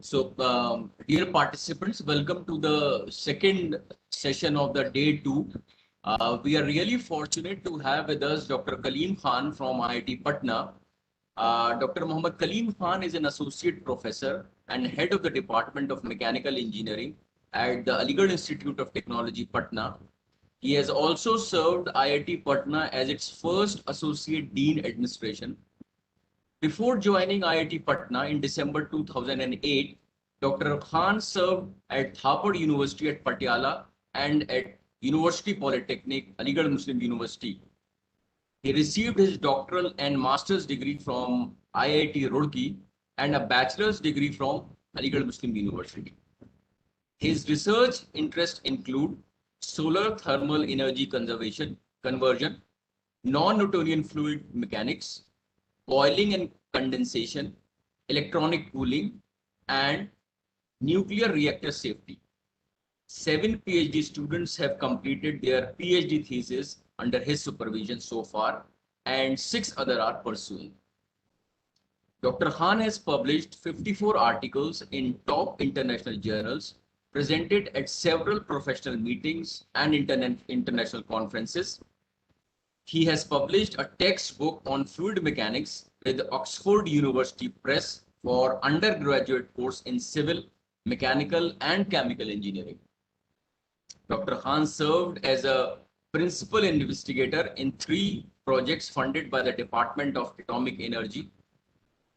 Dear participants, welcome to the second session of the day two. We are really fortunate to have with us Dr. Kaleem Khan from IIT Patna. Dr. Mohammad Kaleem Khan is an associate professor and head of the Department of Mechanical Engineering at the Aligarh Institute of Technology, Patna. He has also served IIT Patna as its first associate dean administration. Before joining IIT Patna in December 2008, Dr. Khan served at Thapar University at Patiala and at University Polytechnic, Aligarh Muslim University. He received his doctoral and master's degree from IIT Roorkee and a bachelor's degree from Aligarh Muslim University. His research interests include solar thermal energy conversion, non-Newtonian fluid mechanics, boiling and condensation, electronic cooling, and nuclear reactor safety. 7 PhD students have completed their PhD thesis under his supervision so far, and 6 others are pursuing. Dr. Khan has published 54 articles in top international journals, presented at several professional meetings and international conferences. He has published a textbook on fluid mechanics with Oxford University Press for undergraduate course in civil, mechanical, and chemical engineering. Dr. Khan served as a principal investigator in 3 projects funded by the Department of Atomic Energy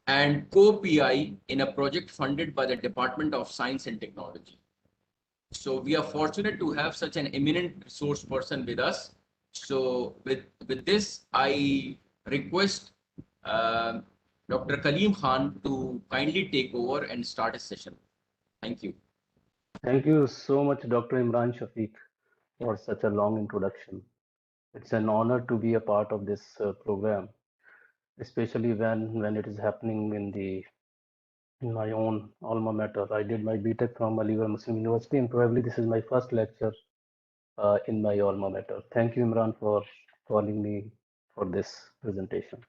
and co-PI in a project funded by the Department of Science and Technology. So we are fortunate to have such an eminent resource person with us. So with this, I request Dr. Kaleem Khan to kindly take over and start a session. Thank you. Thank you so much, Dr. Imran Shafiq, for such a long introduction. It's an honor to be a part of this program, especially when it is happening in my own alma mater. I did my BTech from Aligarh Muslim University, and probably this is my first lecture in my alma mater. Thank you, Imran, for calling me for this presentation.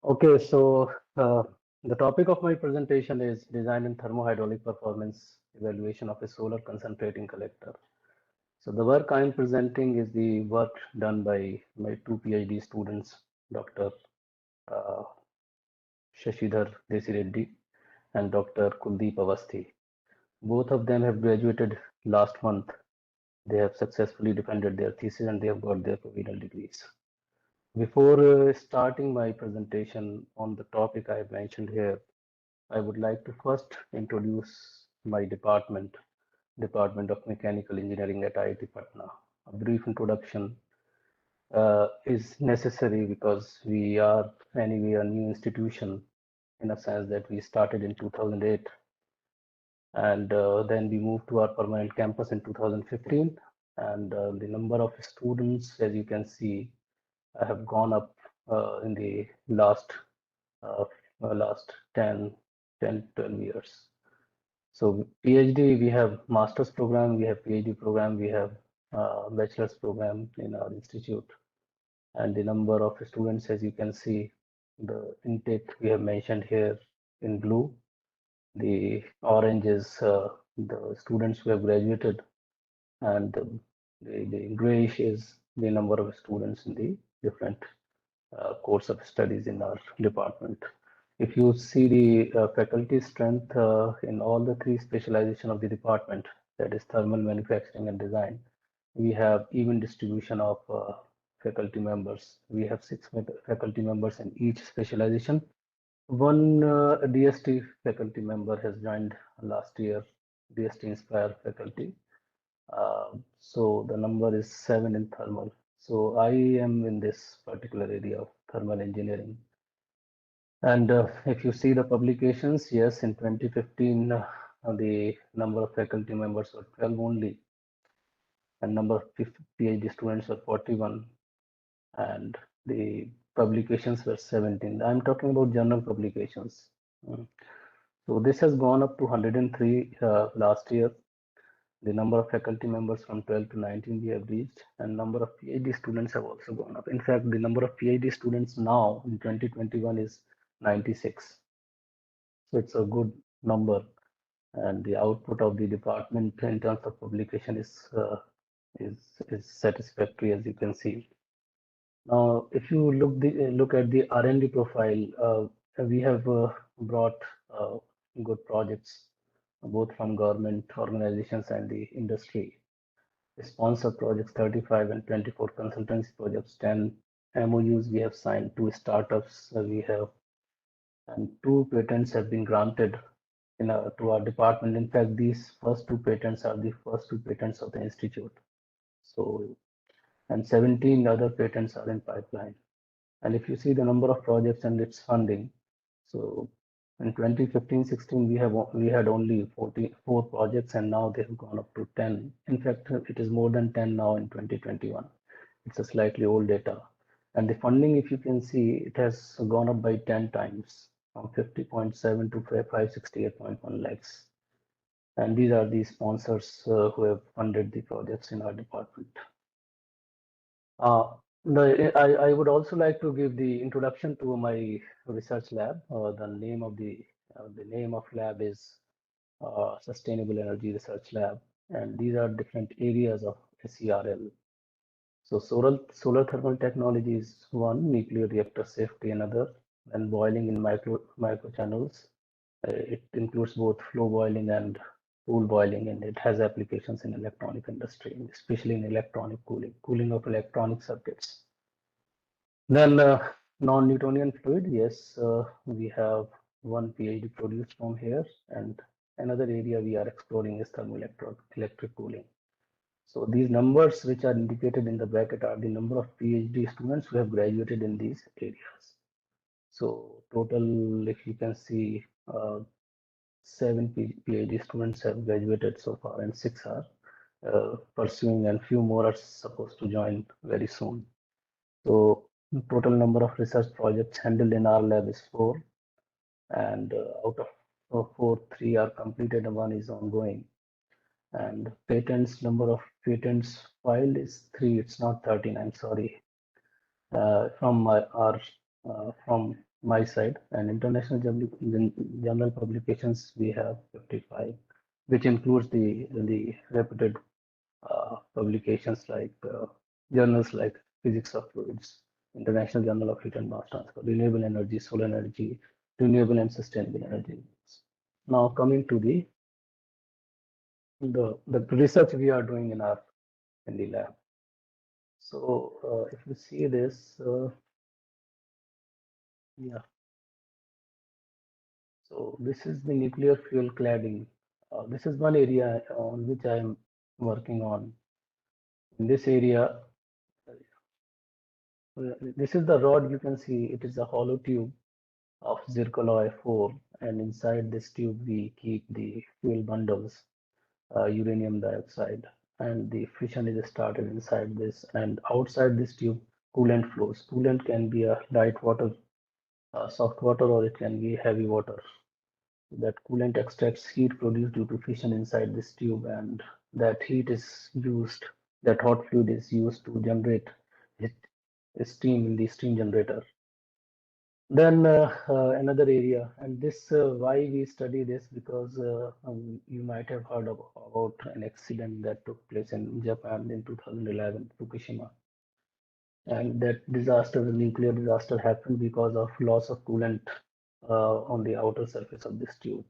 Okay, so the topic of my presentation is design and thermohydraulic performance evaluation of a solar concentrating collector. So the work I am presenting is the work done by my 2 PhD students, Dr. Shashidhar Desireddy and Dr. Kuldeep Avasthi. Both of them have graduated last month. They have successfully defended their thesis and they have got their provisional degrees. Before starting my presentation on the topic I have mentioned here, I would like to first introduce my department of Mechanical Engineering at IIT Patna. A brief introduction is necessary because we are anyway a new institution in a sense that we started in 2008 and then we moved to our permanent campus in 2015, and the number of students, as you can see, have gone up in the last 10, 12 years. So PhD, we have master's program, we have PhD program, we have bachelor's program in our institute. And the number of students, as you can see, the intake we have mentioned here in blue. The orange is the students who have graduated, and the grayish is the number of students in the different course of studies in our department. If you see the faculty strength in all the 3 specialization of the department, that is thermal, manufacturing, and design, we have even distribution of faculty members. We have 6 faculty members in each specialization. One DST faculty member has joined last year, DST Inspire faculty. So the number is 7 in thermal. So I am in this particular area of thermal engineering. And if you see the publications, yes, in 2015, the number of faculty members were 12 only, and number of PhD students were 41, and the publications were 17. I'm talking about journal publications. So this has gone up to 103 last year. The number of faculty members from 12 to 19 we have reached, and number of PhD students have also gone up. In fact, the number of PhD students now in 2021 is 96. So it's a good number, and the output of the department in terms of publication is satisfactory, as you can see. Now, if you look at the R&D profile, we have brought good projects both from government organizations and the industry. Sponsor projects 35 and 24 consultancy projects, 10 MOUs we have signed, 2 startups we have, and 2 patents have been granted to our department. In fact, these first 2 patents are the first 2 patents of the institute. So, and 17 other patents are in pipeline. And if you see the number of projects and its funding, so in 2015-16 we had only 44 projects, and now they have gone up to 10. In fact, it is more than 10 now in 2021. It's a slightly old data. And the funding, if you can see, it has gone up by 10 times, from 50.7 to 568.1 lakhs. And these are the sponsors who have funded the projects in our department. I would also like to give the introduction to my research lab. The name of lab is Sustainable Energy Research Lab, and these are different areas of SERL. So solar thermal technology is one, nuclear reactor safety another, and boiling in micro channels. It includes both flow boiling and pool boiling, and it has applications in electronic industry, especially in electronic cooling of electronic circuits. Then non-Newtonian fluid, yes, we have one PhD produced from here, and another area we are exploring is thermoelectric cooling. So these numbers which are indicated in the bracket are the number of PhD students who have graduated in these areas. So total, if you can see, 7 PhD students have graduated so far, and 6 are pursuing, and few more are supposed to join very soon. So total number of research projects handled in our lab is 4, and out of 4, 3 are completed and 1 is ongoing. And patents, number of patents filed is 3. It's not 13. I'm sorry. From my side, and international journal publications we have 55, which includes the reputed publications like journals like Physics of Fluids, International Journal of Heat and Mass Transfer, Renewable Energy, Solar Energy, Renewable and Sustainable Energy. Now coming to the research we are doing in the lab. So if you see this, yeah. So this is the nuclear fuel cladding. This is one area on which I am working on. In this area, this is the rod you can see. It is a hollow tube of zircaloy 4, and inside this tube we keep the fuel bundles, uranium dioxide, and the fission is started inside this, and outside this tube coolant flows. Coolant can be a light water, soft water, or it can be heavy water. That coolant extracts heat produced due to fission inside this tube, and that heat is used, that hot fluid is used to generate steam in the steam generator. Then another area, and this why we study this, because you might have heard about an accident that took place in Japan in 2011, Fukushima. And that disaster, the nuclear disaster, happened because of loss of coolant on the outer surface of this tube.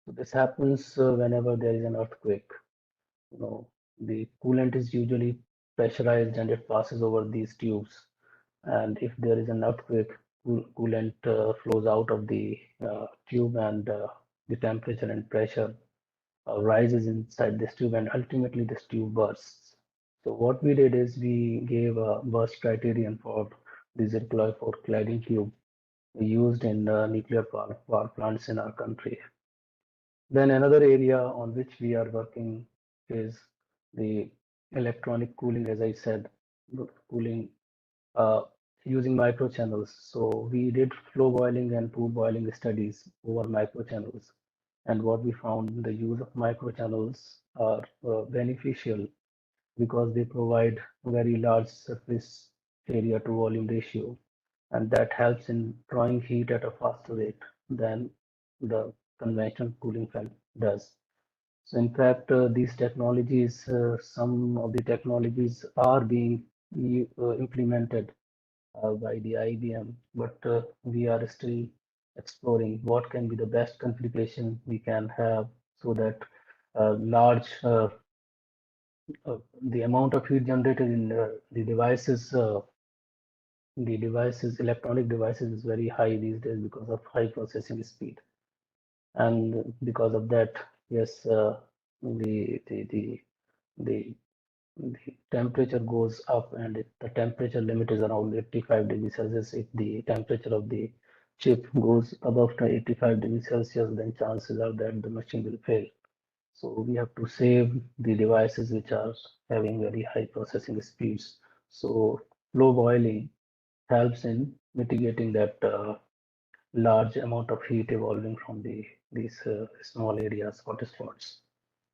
So this happens whenever there is an earthquake. The coolant is usually pressurized and it passes over these tubes. And if there is an earthquake, coolant flows out of the tube, and the temperature and pressure rises inside this tube, and ultimately this tube bursts. So what we did is we gave a burst criterion for the zircaloy 4 cladding tube used in nuclear power plants in our country. Then another area on which we are working is the electronic cooling, as I said, cooling using microchannels. So we did flow boiling and pool boiling studies over microchannels. And what we found, the use of microchannels are beneficial because they provide very large surface area to volume ratio. And that helps in drawing heat at a faster rate than the conventional cooling fan does. So in fact, these technologies, some of the technologies are being implemented by the IBM, but we are still exploring what can be the best configuration we can have so that large the amount of heat generated in electronic devices is very high these days because of high processing speed, and because of that, yes, the the the the the temperature goes up, and if the temperature limit is around 85 degrees Celsius. If the temperature of the chip goes above 85 degrees Celsius, then chances are that the machine will fail. So we have to save the devices which are having very high processing speeds. So flow boiling helps in mitigating that large amount of heat evolving from these small areas, hotspots.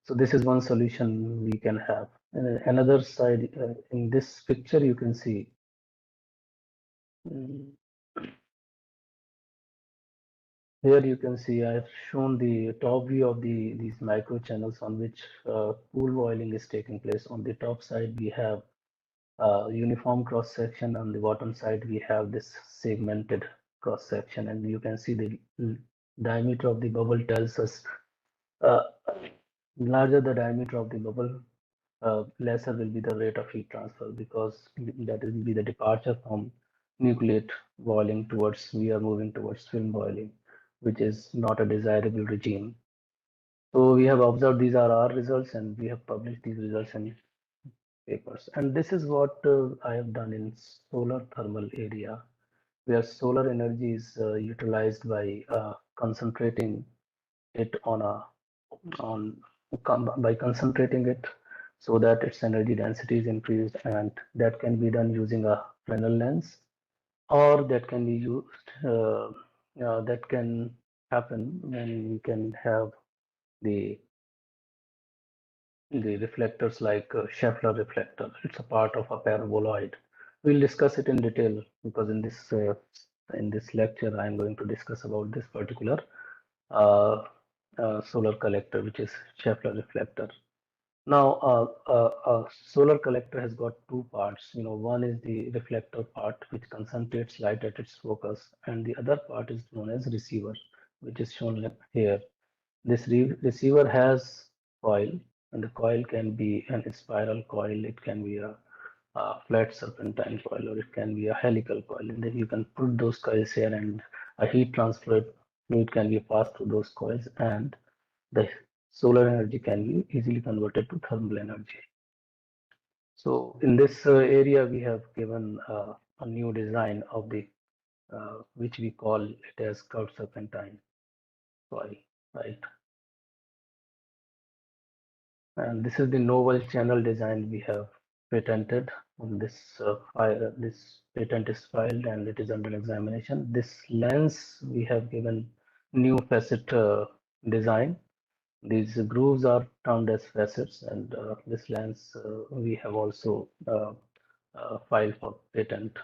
So this is one solution we can have. Another side, in this picture, you can see mm, here you can see I've shown the top view of these micro channels on which cool boiling is taking place. On the top side, we have uniform cross section. On the bottom side, we have this segmented cross section, and you can see the diameter of the bubble tells us uh, larger the diameter of the bubble, lesser will be the rate of heat transfer, because that will be the departure from nucleate boiling towards, we are moving towards film boiling, which is not a desirable regime. So we have observed these are our results, and we have published these results in papers. And this is what I have done in solar thermal area, where solar energy is utilized by concentrating it on by concentrating it so that its energy density is increased, and that can be done using a Fresnel lens, or that can be used that can happen when we can have the reflectors like Scheffler reflector. It's a part of a paraboloid. We'll discuss it in detail, because in this lecture I'm going to discuss about this particular uh, solar collector, which is Scheffler reflector. Now, a solar collector has got two parts. One is the reflector part, which concentrates light at its focus, and the other part is known as receiver, which is shown here. This receiver has coil, and the coil can be a spiral coil, it can be a flat serpentine coil, or it can be a helical coil. And then you can put those coils here, and a heat transfer fluid can be passed through those coils, and the solar energy can be easily converted to thermal energy. So in this area, we have given a new design of the which we call it as curved serpentine coil, right? And this is the novel channel design we have patented. And this patent is filed and it is under examination. This lens we have given new facet design. These grooves are termed as facets, and this lens we have also filed for patent.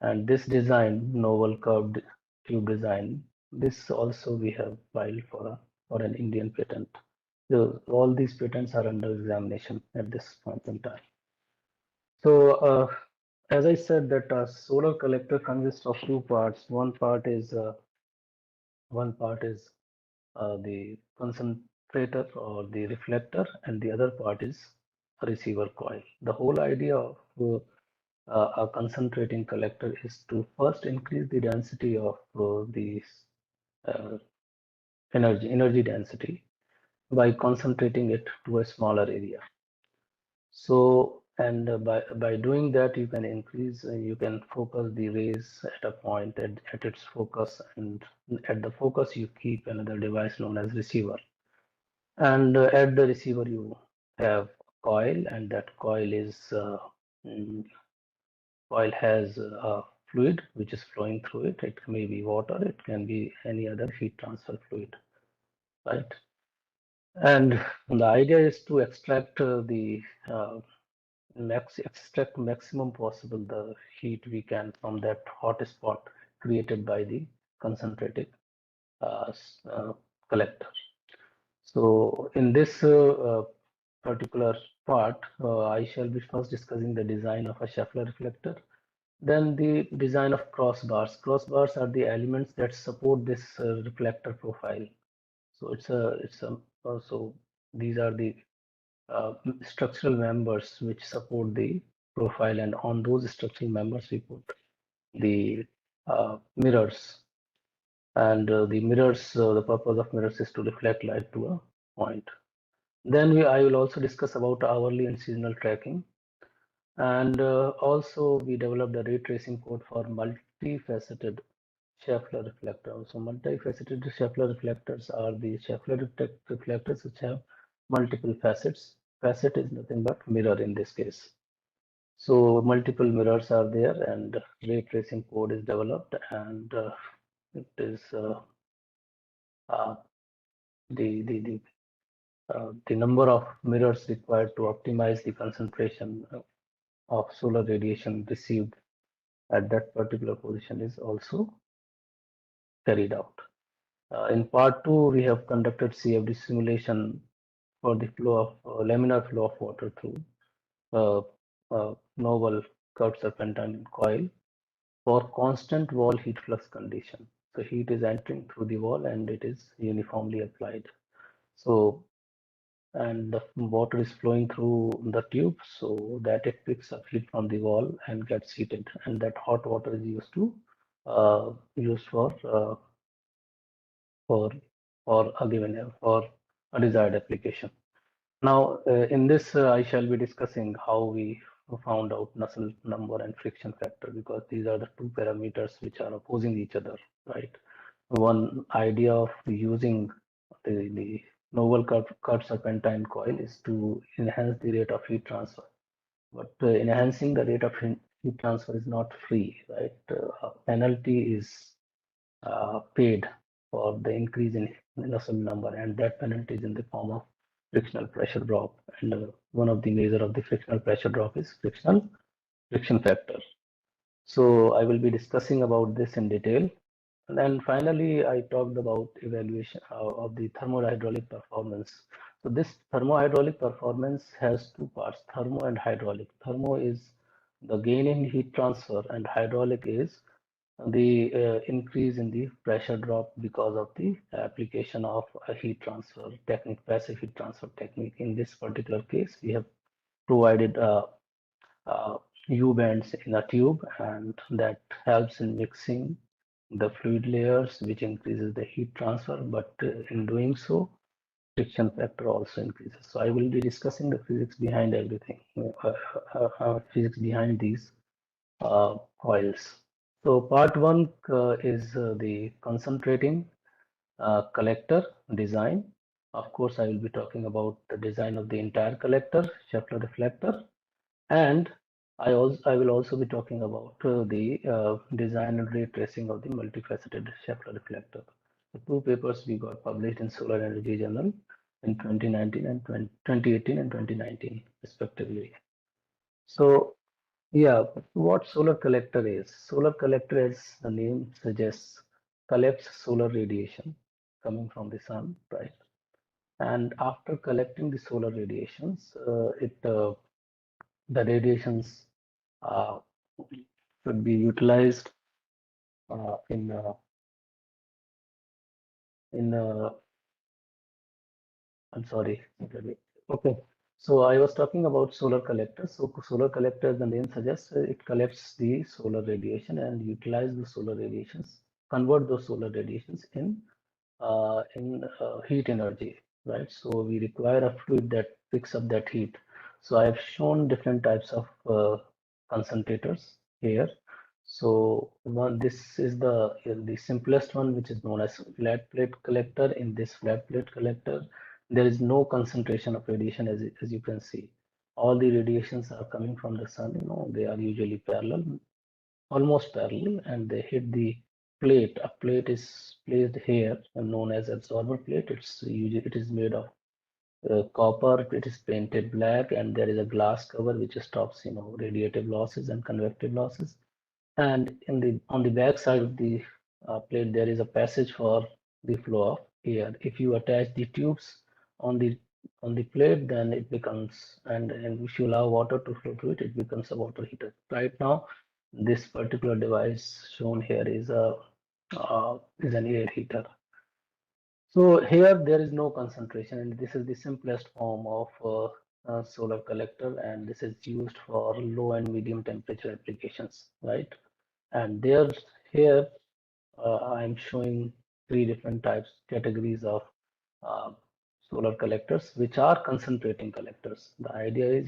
And this design, novel curved tube design, this also we have filed for an Indian patent. So all these patents are under examination at this point in time. So as I said, that a solar collector consists of two parts. One part is the concentrator or the reflector, and the other part is a receiver coil. The whole idea of a concentrating collector is to first increase the density of the uh, energy density by concentrating it to a smaller area. So, and by doing that, you can increase, you can focus the rays at a point at its focus, and at the focus you keep another device known as receiver. And at the receiver you have coil, and that mm, coil has a fluid which is flowing through it. It may be water, it can be any other heat transfer fluid, right? And the idea is to extract uh, extract maximum possible the heat we can from that hot spot created by the concentrated uh, collector. So in this particular part, I shall be first discussing the design of a Schaeffler reflector, then the design of crossbars. Crossbars are the elements that support this reflector profile. So so these are the structural members which support the profile, and on those structural members we put the mirrors. And the purpose of mirrors is to reflect light to a point. Then I will also discuss about hourly and seasonal tracking. And also we developed a ray tracing code for multifaceted Schaeffler reflector. So multifaceted Schaeffler reflectors are the Schaeffler reflectors which have multiple facets. Facet is nothing but mirror in this case. So multiple mirrors are there, and ray tracing code is developed, and it is the number of mirrors required to optimize the concentration of solar radiation received at that particular position is also carried out. In part 2, we have conducted CFD simulation for the flow of laminar flow of water through novel curved serpentine coil for constant wall heat flux condition. So heat is entering through the wall and it is uniformly applied. So, and the water is flowing through the tube so that it picks up heat from the wall and gets heated, and that hot water is used to used for a desired application. Now, in this, I shall be discussing how we found out Nusselt number and friction factor, because these are the two parameters which are opposing each other, right? One idea of using the novel curved serpentine coil is to enhance the rate of heat transfer. But enhancing the rate of heat transfer is not free, right? A penalty is paid for the increase in Nusselt number, and that penalty is in the form of frictional pressure drop. And one of the measure of the frictional pressure drop is friction factor. So I will be discussing about this in detail. And then finally, I talked about evaluation of the thermohydraulic performance. So this thermohydraulic performance has two parts, thermo and hydraulic. Thermo is the gain in heat transfer, and hydraulic is the increase in the pressure drop because of the application of a heat transfer technique, passive heat transfer technique. In this particular case, we have provided U bands in a tube, and that helps in mixing the fluid layers, which increases the heat transfer, but in doing so, friction factor also increases. So I will be discussing the physics behind everything, physics behind these coils. So part 1 is the concentrating collector design. Of course, I will be talking about the design of the entire collector, Schaeffler reflector, and I will also be talking about the design and ray tracing of the multifaceted Schaeffler reflector. The two papers we got published in Solar Energy Journal in 2019 and 2018 and 2019 respectively. So yeah, what solar collector is? Solar collector, as the name suggests, collects solar radiation coming from the sun, right? And after collecting the solar radiations, the radiations should be utilized in I'm sorry. Okay. So I was talking about solar collectors. So solar collector, the name suggests, it collects the solar radiation and utilize the solar radiations, convert those solar radiations in heat energy, right? So we require a fluid that picks up that heat. So I have shown different types of concentrators here. So this is the simplest one, which is known as flat plate collector. In this flat plate collector, there is no concentration of radiation, as you can see. All the radiations are coming from the sun. They are usually parallel, almost parallel, and they hit the plate. A plate is placed here, known as absorber plate. It is made of copper. It is painted black, and there is a glass cover which stops radiative losses and convective losses. And on the back side of the plate, there is a passage for the flow of here. If you attach the tubes on the plate, then it becomes, and if you allow water to flow through it, it becomes a water heater. Right now, this particular device shown here is an air heater. So here there is no concentration, and this is the simplest form of solar collector, and this is used for low and medium temperature applications, right? And there here I'm showing three different types categories of uh, solar collectors, which are concentrating collectors. The idea is,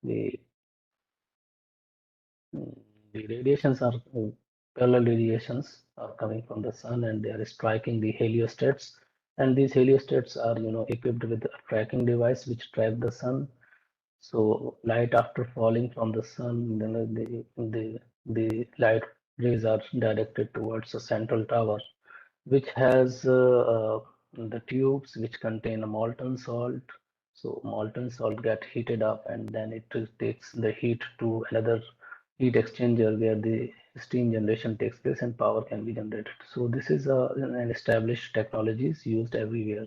the Mm, the radiations are parallel radiations are coming from the sun, and they are striking the heliostats. And these heliostats are, equipped with a tracking device which track the sun. So light after falling from the sun, then the light rays are directed towards a central tower, which has the tubes which contain a molten salt. So molten salt get heated up, and then it takes the heat to another heat exchanger where the steam generation takes place and power can be generated. So this is an established technologies used everywhere.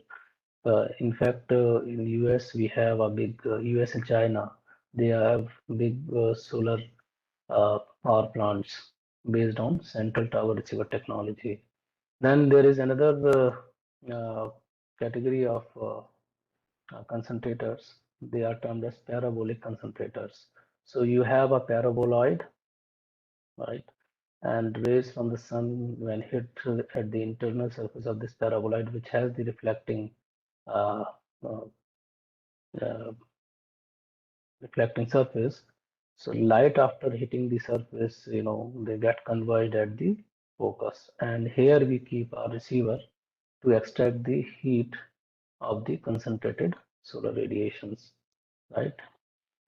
In fact, in US we have a big US and China. They have big solar power plants based on central tower receiver technology. Then there is another category of concentrators. They are termed as parabolic concentrators. So you have a paraboloid, right? And rays from the sun, when hit at the internal surface of this paraboloid, which has the uh, uh, uh, reflecting surface. So light after hitting the surface, they get converged at the focus. And here we keep our receiver to extract the heat of the concentrated solar radiations, right?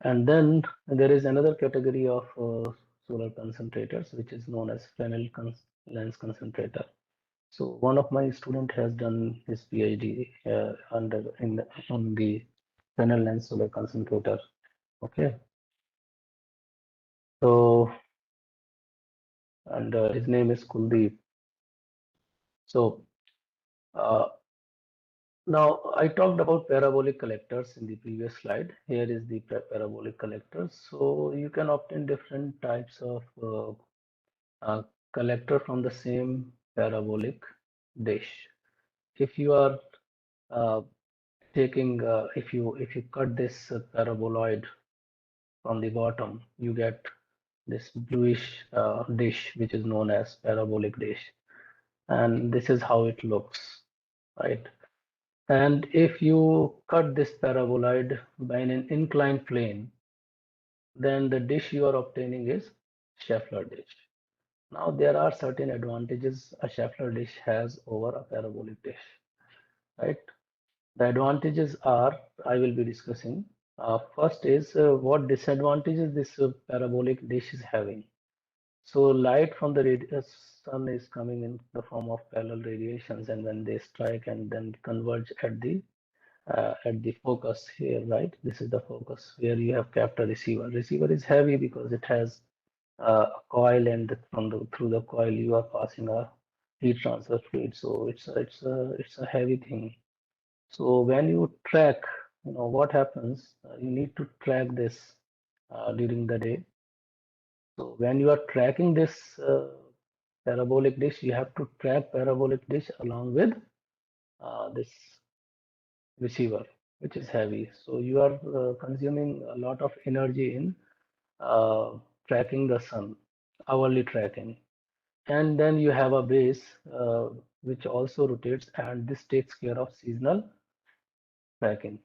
And then there is another category of solar concentrators, which is known as Fresnel lens concentrator. So one of my student has done his PhD on the Fresnel lens solar concentrator. Okay, so and his name is Kuldeep. So uh, now I talked about parabolic collectors in the previous slide. Here is the parabolic collector. So you can obtain different types of collector from the same parabolic dish. If you are uh, if you cut this paraboloid from the bottom, you get this bluish dish, which is known as parabolic dish, and this is how it looks, right? And if you cut this paraboloid by an inclined plane, then the dish you are obtaining is Schaeffler dish. Now there are certain advantages a Schaeffler dish has over a parabolic dish, right? The advantages are I will be discussing. First is what disadvantages this parabolic dish is having. So light from the sun is coming in the form of parallel radiations, and when they strike and then converge at the focus here, right? This is the focus where you have kept a receiver. Receiver is heavy because it has a coil, and through the coil you are passing a heat transfer fluid. So it's a heavy thing. So when you track, what happens, you need to track this during the day. So when you are tracking this parabolic dish, you have to track parabolic dish along with this receiver, which is heavy. So you are consuming a lot of energy in uh, tracking the sun, hourly tracking. And then you have a base which also rotates, and this takes care of seasonal tracking.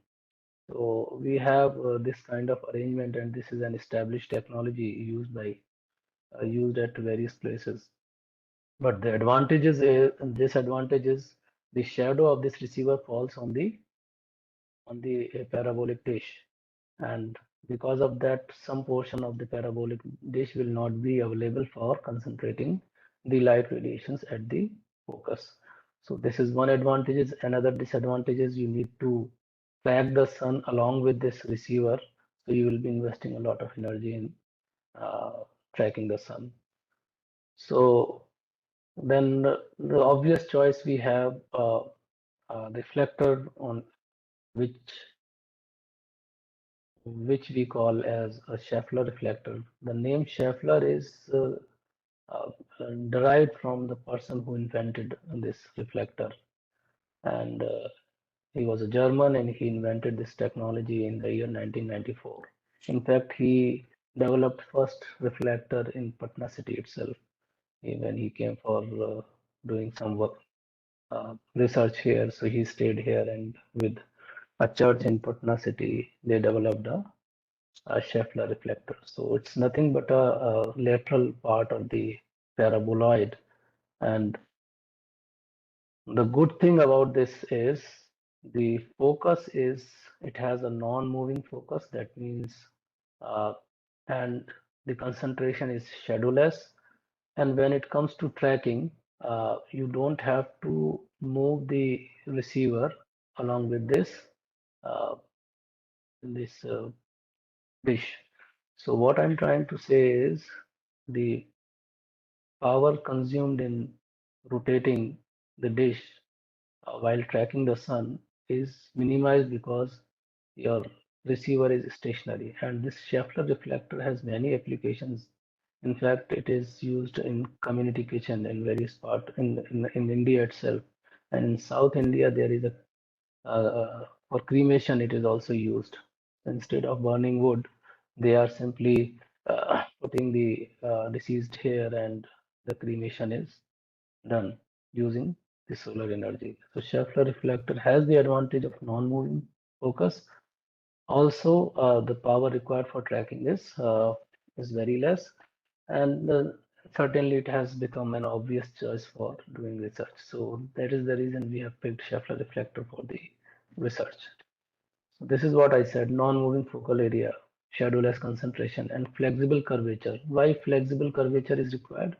So we have this kind of arrangement, and this is an established technology used at various places. But the advantages disadvantages the shadow of this receiver falls on the parabolic dish, and because of that, some portion of the parabolic dish will not be available for concentrating the light radiations at the focus. So this is one advantage. Another disadvantage is you need to track the sun along with this receiver, so you will be investing a lot of energy in tracking the sun. So Then the obvious choice we have reflector on which we call as a Schaeffler reflector. The name Schaeffler is uh, derived from the person who invented this reflector, and he was a German, and he invented this technology in the year 1994. In fact, he developed first reflector in Patna city itself when he came for doing some work research here. So he stayed here, and with a church in Patna city, they developed a Schaeffler reflector. So it's nothing but a lateral part of the paraboloid. And the good thing about this is the focus is it has a non-moving focus. That means, uh, and the concentration is shadowless. And when it comes to tracking, you don't have to move the receiver along with uh, this dish. So what I'm trying to say is the power consumed in rotating the dish while tracking the sun is minimized because your receiver is stationary. And this Schaeffler reflector has many applications. In fact, it is used in community kitchen in various parts in India itself. And in South India, there is a for cremation, it is also used. Instead of burning wood, they are simply putting the deceased here, and the cremation is done using the solar energy. So Schaeffler reflector has the advantage of non-moving focus. Also, the power required for tracking is very less, and certainly it has become an obvious choice for doing research. So that is the reason we have picked Schaeffler reflector for the research. So this is what I said: non-moving focal area, shadowless concentration, and flexible curvature. Why flexible curvature is required?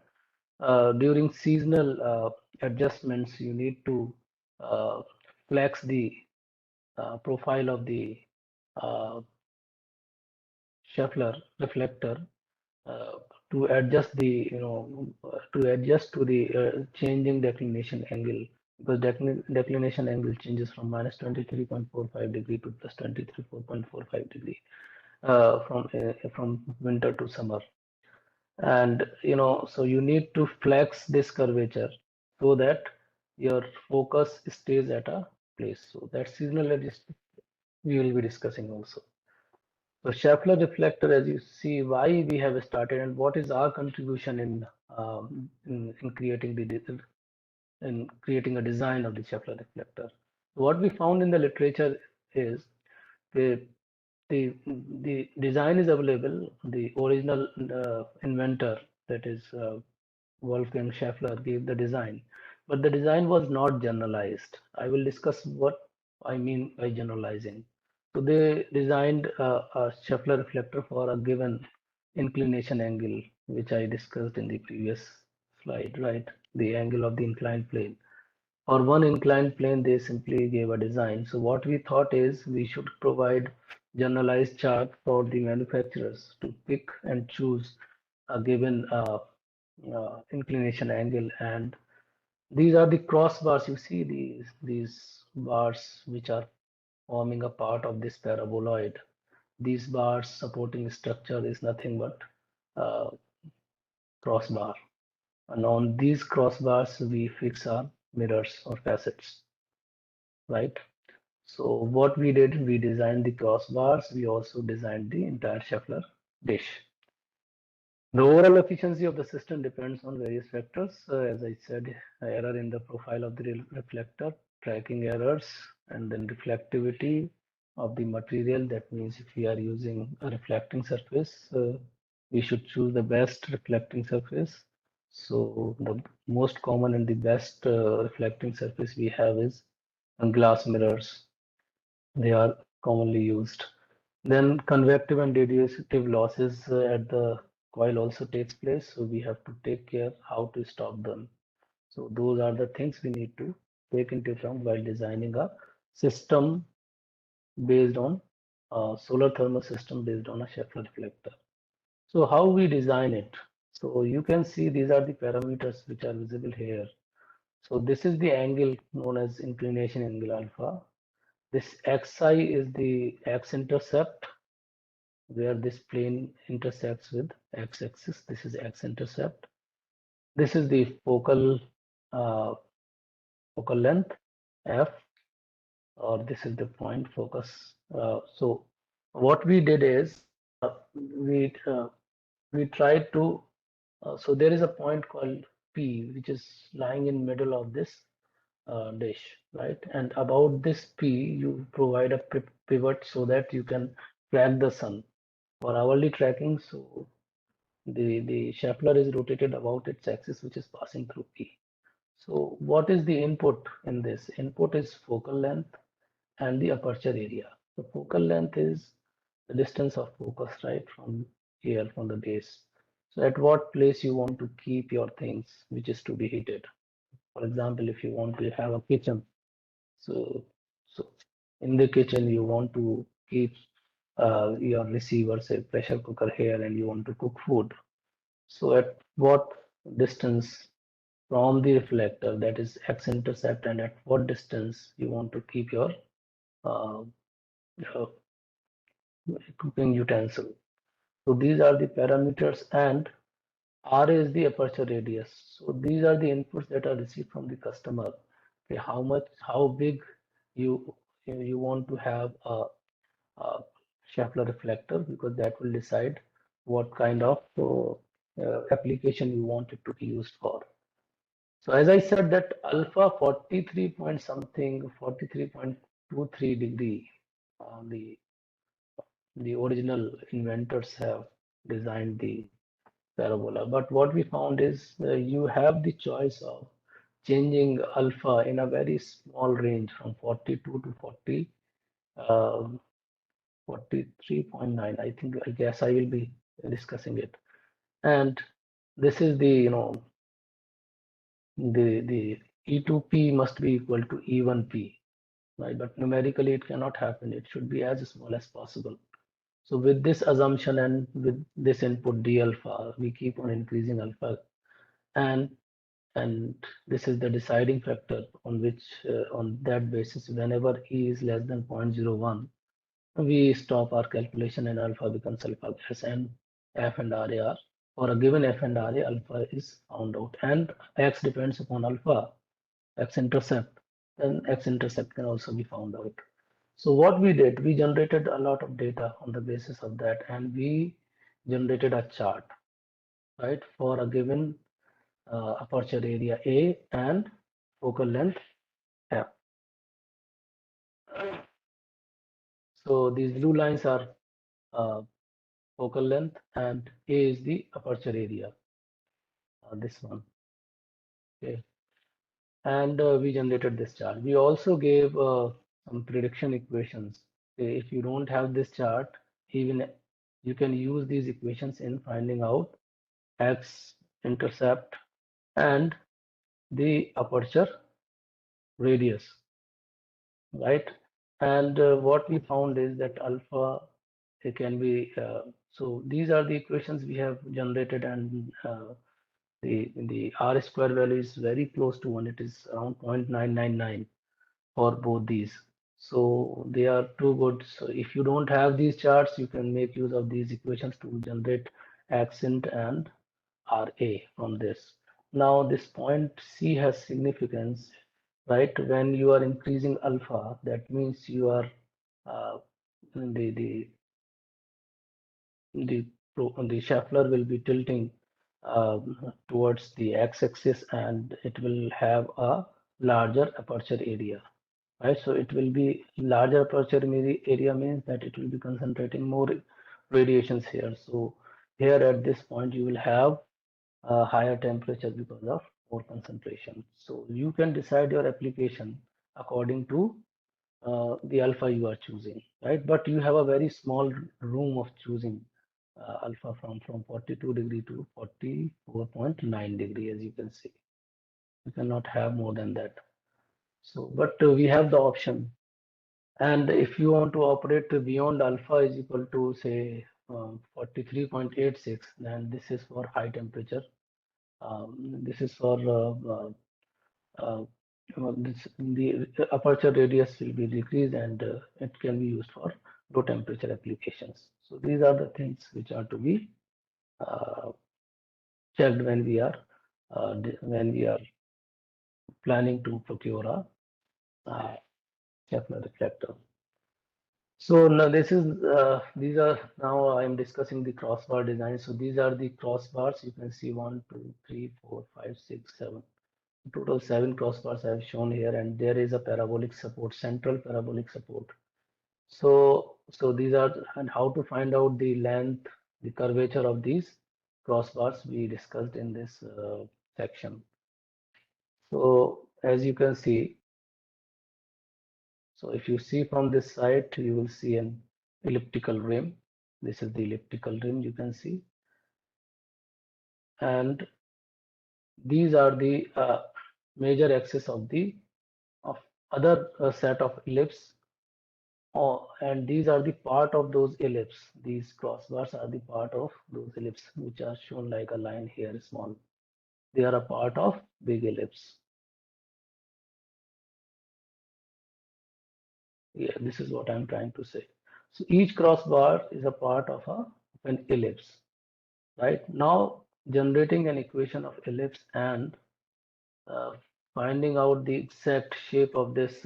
During seasonal adjustments, you need to uh, flex the profile of the uh, Schaeffler reflector uh, to adjust the to adjust to the changing declination angle, because declination angle changes from minus 23.45 degree to plus 23.45 degree from winter to summer. And so you need to flex this curvature so that your focus stays at a place. So that seasonal adjustment we will be discussing also. So Schaeffler reflector, as you see, why we have started and what is our contribution in creating a design of the Schaeffler reflector. What we found in the literature is the the design is available. The original inventor, that is Wolfgang Schaeffler, gave the design, but the design was not generalized. I will discuss what I mean by generalizing. So they designed a Schaeffler reflector for a given inclination angle, which I discussed in the previous slide, right? The angle of the inclined plane. For one inclined plane, they simply gave a design. So what we thought is we should provide generalized chart for the manufacturers to pick and choose a given inclination angle. And these are the crossbars. You see these bars which are forming a part of this paraboloid. These bars supporting structure is nothing but uh, crossbar. And on these crossbars, we fix our mirrors or facets, right? So what we did, we designed the crossbars. We also designed the entire Schaeffler dish. The overall efficiency of the system depends on various factors. As I said, error in the profile of the reflector, tracking errors, and then reflectivity of the material. That means if we are using a reflecting surface, we should choose the best reflecting surface. So the most common and the best reflecting surface we have is glass mirrors. They are commonly used. Then convective and radiative losses at the coil also takes place. So we have to take care how to stop them. So those are the things we need to take into account while designing a system based on solar thermal system based on a Schaeffler reflector. So how we design it? So you can see these are the parameters which are visible here. So this is the angle known as inclination angle alpha. This xi is the x-intercept where this plane intersects with x-axis. This is x-intercept. This is the uh, focal length f, or this is the point focus. So what we did is we we tried to so there is a point called P which is lying in middle of this dish, right? And about this P, you provide a pivot so that you can track the sun. For hourly tracking, so the Schaeffler is rotated about its axis, which is passing through P. So what is the input in this? Input is focal length and the aperture area. The focal length is the distance of focus, right, from here, from the base. So at what place you want to keep your things, which is to be heated. For example, if you want to have a kitchen, so so in the kitchen you want to keep your receiver, say pressure cooker here, and you want to cook food. So at what distance from the reflector, that is x-intercept, and at what distance you want to keep uh, your cooking utensil. So these are the parameters, and R is the aperture radius. So these are the inputs that are received from the customer. Okay, how big you want to have a Schaeffler reflector, because that will decide what kind of application you want it to be used for. So as I said that alpha 43 point something, 43.23 degree, the original inventors have designed the parabola. But what we found is you have the choice of changing alpha in a very small range from 42 to 40, 43.9. I guess I will be discussing it. And this is the E2P must be equal to E1P, right? But numerically it cannot happen. It should be as small as possible. So with this assumption and with this input d alpha, we keep on increasing alpha, and and this is the deciding factor on which on that basis, whenever e is less than 0.01, we stop our calculation and alpha becomes alpha gas, and f and ra are for a given f and ra, alpha is found out, and x depends upon alpha, x-intercept, then x-intercept can also be found out. So what we did, we generated a lot of data on the basis of that, and we generated a chart, right, for a given aperture area A and focal length F. So these blue lines are focal length, and A is the aperture area, this one. Okay, and we generated this chart. We also gave some prediction equations. Okay, if you don't have this chart, even you can use these equations in finding out x-intercept and the aperture radius, right? And what we found is that alpha, it can be so these are the equations we have generated, and the r square value is very close to 1. It is around 0.999 for both these. So they are too good. So if you don't have these charts, you can make use of these equations to generate accent and RA from this. Now this point C has significance, right? When you are increasing alpha, that means you are uh, the the the Schaeffler will be tilting towards the x-axis, and it will have a larger aperture area, right? So it will be larger aperture area means that it will be concentrating more radiations here. So here at this point you will have a higher temperature because of more concentration. So you can decide your application according to the alpha you are choosing, right? But you have a very small room of choosing alpha from 42 degree to 44.9 degree, as you can see. You cannot have more than that. So, but we have the option. And if you want to operate beyond alpha is equal to say 43.86, then this is for high temperature. This is for the aperture radius will be decreased, and it can be used for low temperature applications. So these are the things which are to be checked when we are planning to procure a Kepler reflector. So now these are now I am discussing the crossbar design. So these are the crossbars. You can see 1, 2, 3, 4, 5, 6, 7. Total 7 crossbars I have shown here, and there is a parabolic support, central parabolic support. So these are, and how to find out the length, the curvature of these crossbars we discussed in this section. So as you can see, so if you see from this side, you will see an elliptical rim. This is the elliptical rim you can see. And these are the major axis of other set of ellipse. And these are the part of those ellipse. These crossbars are the part of those ellipse, which are shown like a line here, small. They are a part of big ellipse. Yeah, this is what I'm trying to say. So each crossbar is a part of an ellipse. Right now, generating an equation of ellipse and uh, finding out the exact shape of this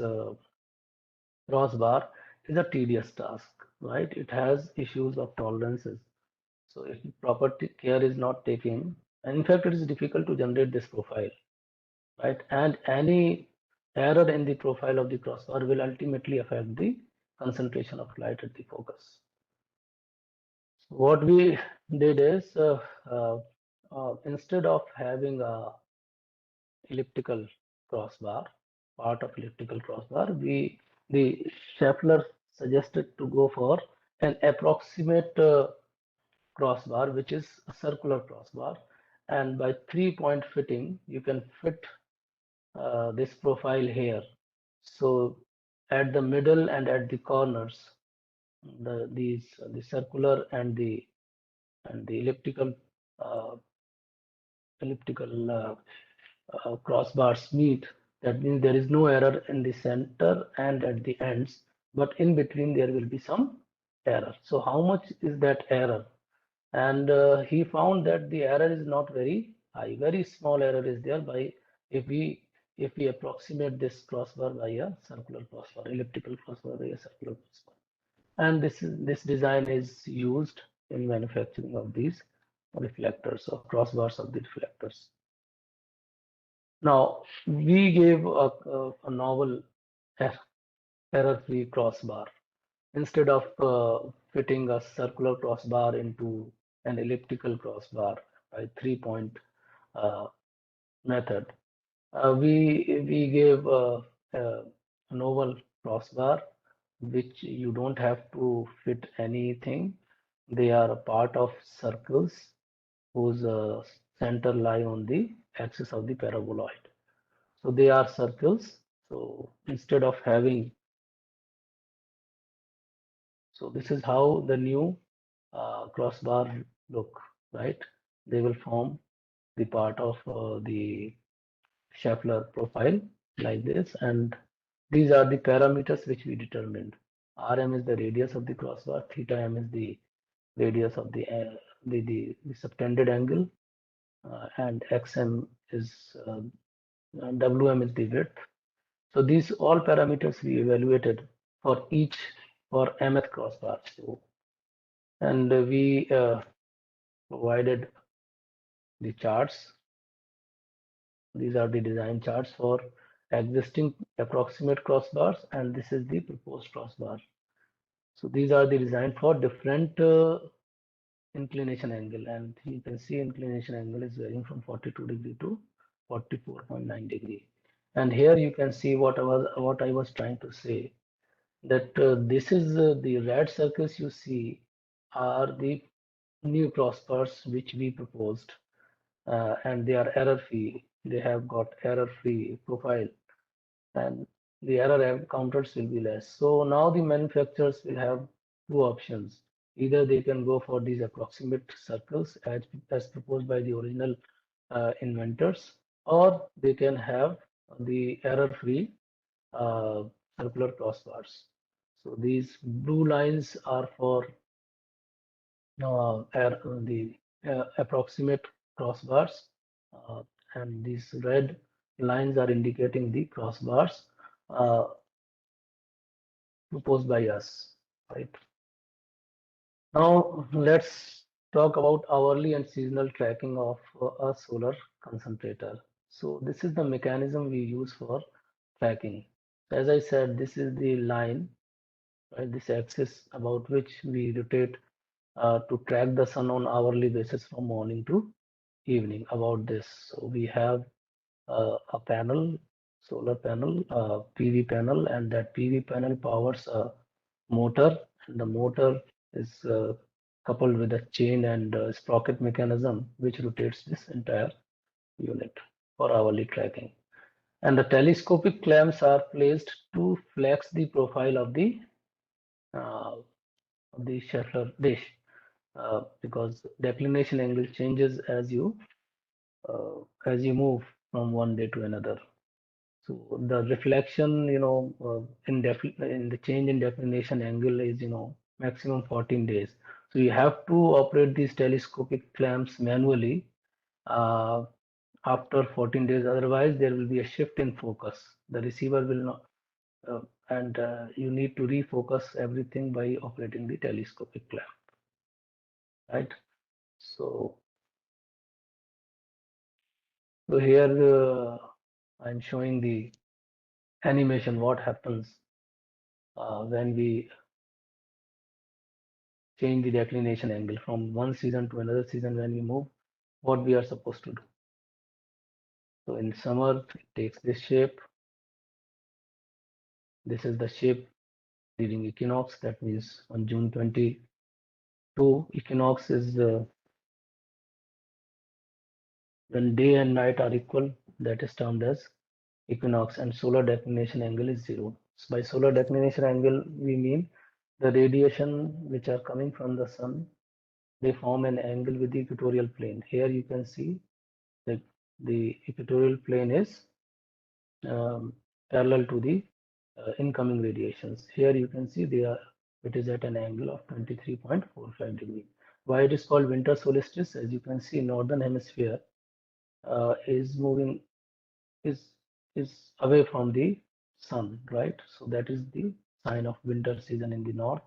crossbar is a tedious task, right? It has issues of tolerances. So if proper care is not taken, and in fact, it is difficult to generate this profile, right? And any error in the profile of the crossbar will ultimately affect the concentration of light at the focus. What we did is uh, instead of having a elliptical crossbar, part of elliptical crossbar, the Schaeffler suggested to go for an approximate crossbar, which is a circular crossbar, and by 3-point fitting, you can fit this profile here. So at the middle and at the corners, the circular and the elliptical uh, crossbars meet. That means there is no error in the center and at the ends, but in between there will be some error. So how much is that error? And he found that the error is not very high. Very small error is there by if we approximate this crossbar by a circular crossbar, elliptical crossbar by a circular crossbar. And this design is used in manufacturing of these reflectors or crossbars of the reflectors. Now, we gave a novel error-free crossbar. Instead of fitting a circular crossbar into an elliptical crossbar by 3-point method, we gave a novel crossbar which you don't have to fit anything. They are a part of circles whose center lie on the axis of the paraboloid. So they are circles. So instead of having, so this is how the new crossbar look, right? They will form the part of the Schaeffler profile like this, and these are the parameters which we determined. Rm is the radius of the crossbar, theta m is the radius of the subtended angle, and xm is wm is the width. So these all parameters we evaluated for each for mth crossbar. So, and we provided the charts. These are the design charts for existing approximate crossbars, and this is the proposed crossbar. So these are the design for different inclination angle, and you can see inclination angle is varying from 42 degree to 44.9 degree. And here you can see what I was trying to say, that this is the red circles you see are the new crossbars which we proposed, and they are error free. They have got error free profile, and the error counters will be less. So now the manufacturers will have two options. Either they can go for these approximate circles as proposed by the original inventors, or they can have the error-free circular crossbars. So these blue lines are for the approximate crossbars, uh, and these red lines are indicating the crossbars uh, proposed by us, right? Now let's talk about hourly and seasonal tracking of a solar concentrator. So this is the mechanism we use for tracking. As I said, this is the line, right? This axis about which we rotate to track the sun on hourly basis from morning to evening. About this, so we have a panel, solar panel, PV panel, and that PV panel powers a motor, and the motor is coupled with a chain and sprocket mechanism which rotates this entire unit for hourly tracking. And the telescopic clamps are placed to flex the profile uh, of the shutter dish because declination angle changes as you move from one day to another. So the reflection, in the change in declination angle is, maximum 14 days. So you have to operate these telescopic clamps manually uh, after 14 days. Otherwise, there will be a shift in focus. The receiver will not, and you need to refocus everything by operating the telescopic clamp, right? So, so here I'm showing the animation, what happens when we change the declination angle from one season to another season. When we move, what we are supposed to do. So in summer, it takes this shape. This is the shape during equinox. That means on June 22, equinox is when day and night are equal. That is termed as equinox, and solar declination angle is 0. So by solar declination angle, we mean the radiation which are coming from the sun, they form an angle with the equatorial plane. Here you can see that the equatorial plane is parallel to the incoming radiations. Here you can see it is at an angle of 23.45 degree. Why it is called winter solstice? As you can see, northern hemisphere is moving is is away from the sun, right? So that is the sign of winter season in the north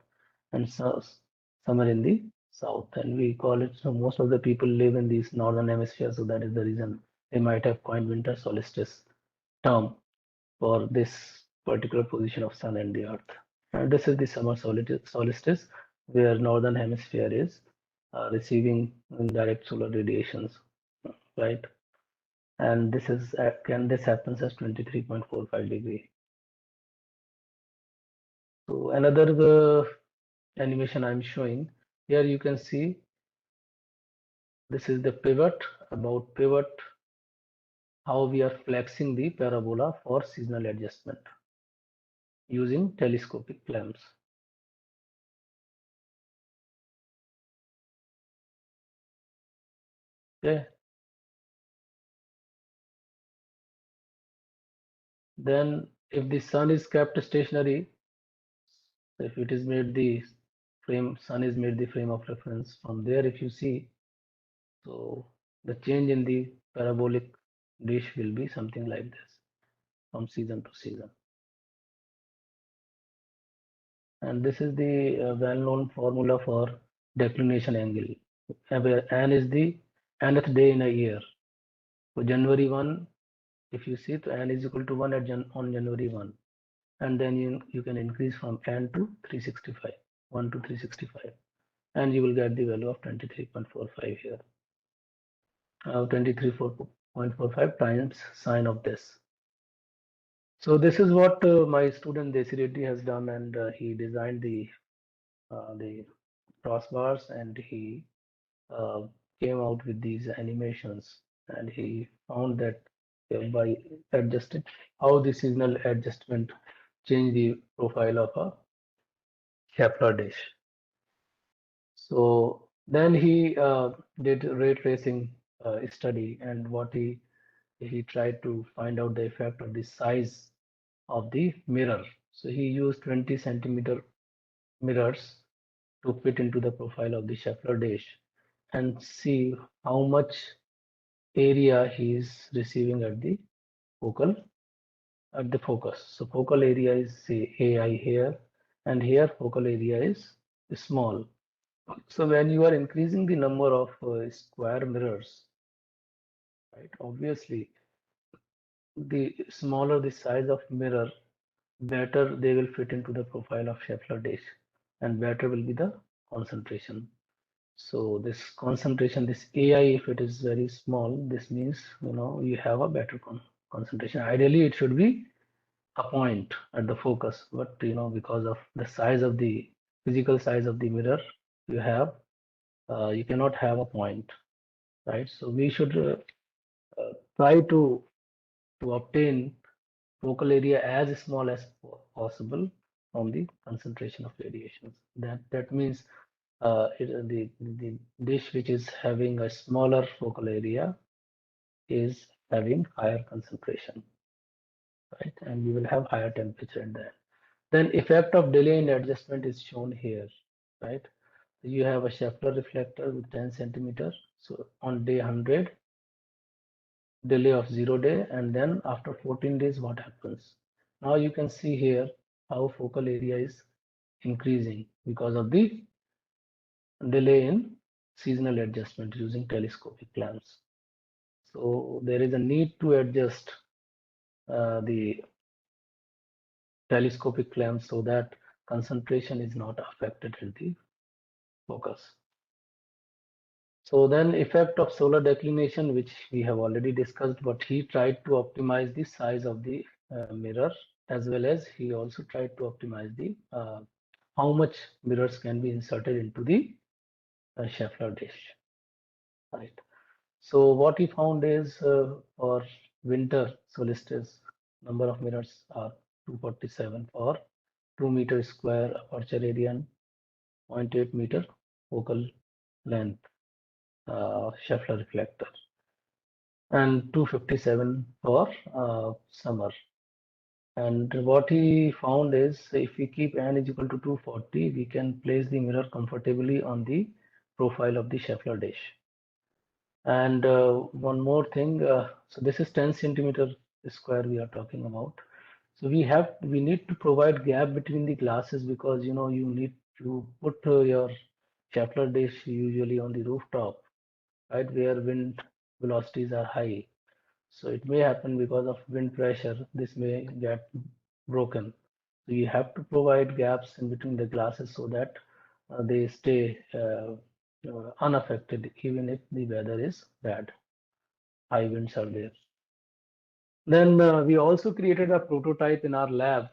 and summer in the south. And we call it, so most of the people live in this northern hemisphere, so that is the reason they might have coined winter solstice term for this particular position of sun and the earth. And this is the summer solstice where northern hemisphere is receiving direct solar radiations, right? And this happens as 23.45 degree. So another animation I'm showing here, you can see this is the pivot. About pivot, how we are flexing the parabola for seasonal adjustment using telescopic clamps. Okay. Then if the sun is kept stationary, if it is made the sun is made the frame of reference. From there, if you see, so the change in the parabolic dish will be something like this from season to season. And this is the well-known formula for declination angle, where n is the nth day in a year. So January 1, if you see, so n is equal to 1 on January 1. And then you can increase from n to 365, 1 to 365. And you will get the value of 23.45 here. 23.45 times sine of this. So this is what my student Desi Reddy has done, and he designed the crossbars, and he uh, came out with these animations, and he found that by adjusting how the seasonal adjustment change the profile of a Kepler dish. So then he did ray tracing study, and what he tried to find out the effect of the size of the mirror. So he used 20 centimeter mirrors to fit into the profile of the Scheffler dish and see how much area he is receiving at the focus. So focal area is say AI here, and here focal area is small. So when you are increasing the number of square mirrors, right, obviously the smaller the size of mirror, better they will fit into the profile of Scheffler dish, and better will be the concentration. So this concentration, this AI, if it is very small, this means you have a better concentration. Ideally, it should be a point at the focus, but because of the size of the physical size of the mirror you have, you cannot have a point, right? So we should try to obtain focal area as small as possible from the concentration of radiations. That means the dish which is having a smaller focal area is having higher concentration, right? And we will have higher temperature in there. Then effect of delay in adjustment is shown here, right? You have a Scheffler reflector with 10 centimeters. So on day 100, delay of 0 day, and then after 14 days, what happens? Now you can see here how focal area is increasing because of the delay in seasonal adjustment using telescopic lamps. So there is a need to adjust the telescopic lamp so that concentration is not affected in the focus. So then effect of solar declination, which we have already discussed, but he tried to optimize the size of the mirror, as well as he also tried to optimize the how much mirrors can be inserted into the Scheffler dish, right? So what he found is for winter solstice, number of mirrors are 247 for 2 meter square aperture area and 0.8 meter focal length Scheffler reflector, and 257 for summer. And what he found is if we keep n is equal to 240, we can place the mirror comfortably on the profile of the Scheffler dish. And one more thing, so this is 10 centimeter square we are talking about. So we need to provide gap between the glasses because you need to put your Scheffler dish usually on the rooftop, right, where wind velocities are high. So it may happen because of wind pressure, this may get broken. So you have to provide gaps in between the glasses so that they stay unaffected even if the weather is bad, high winds are there. Then we also created a prototype in our lab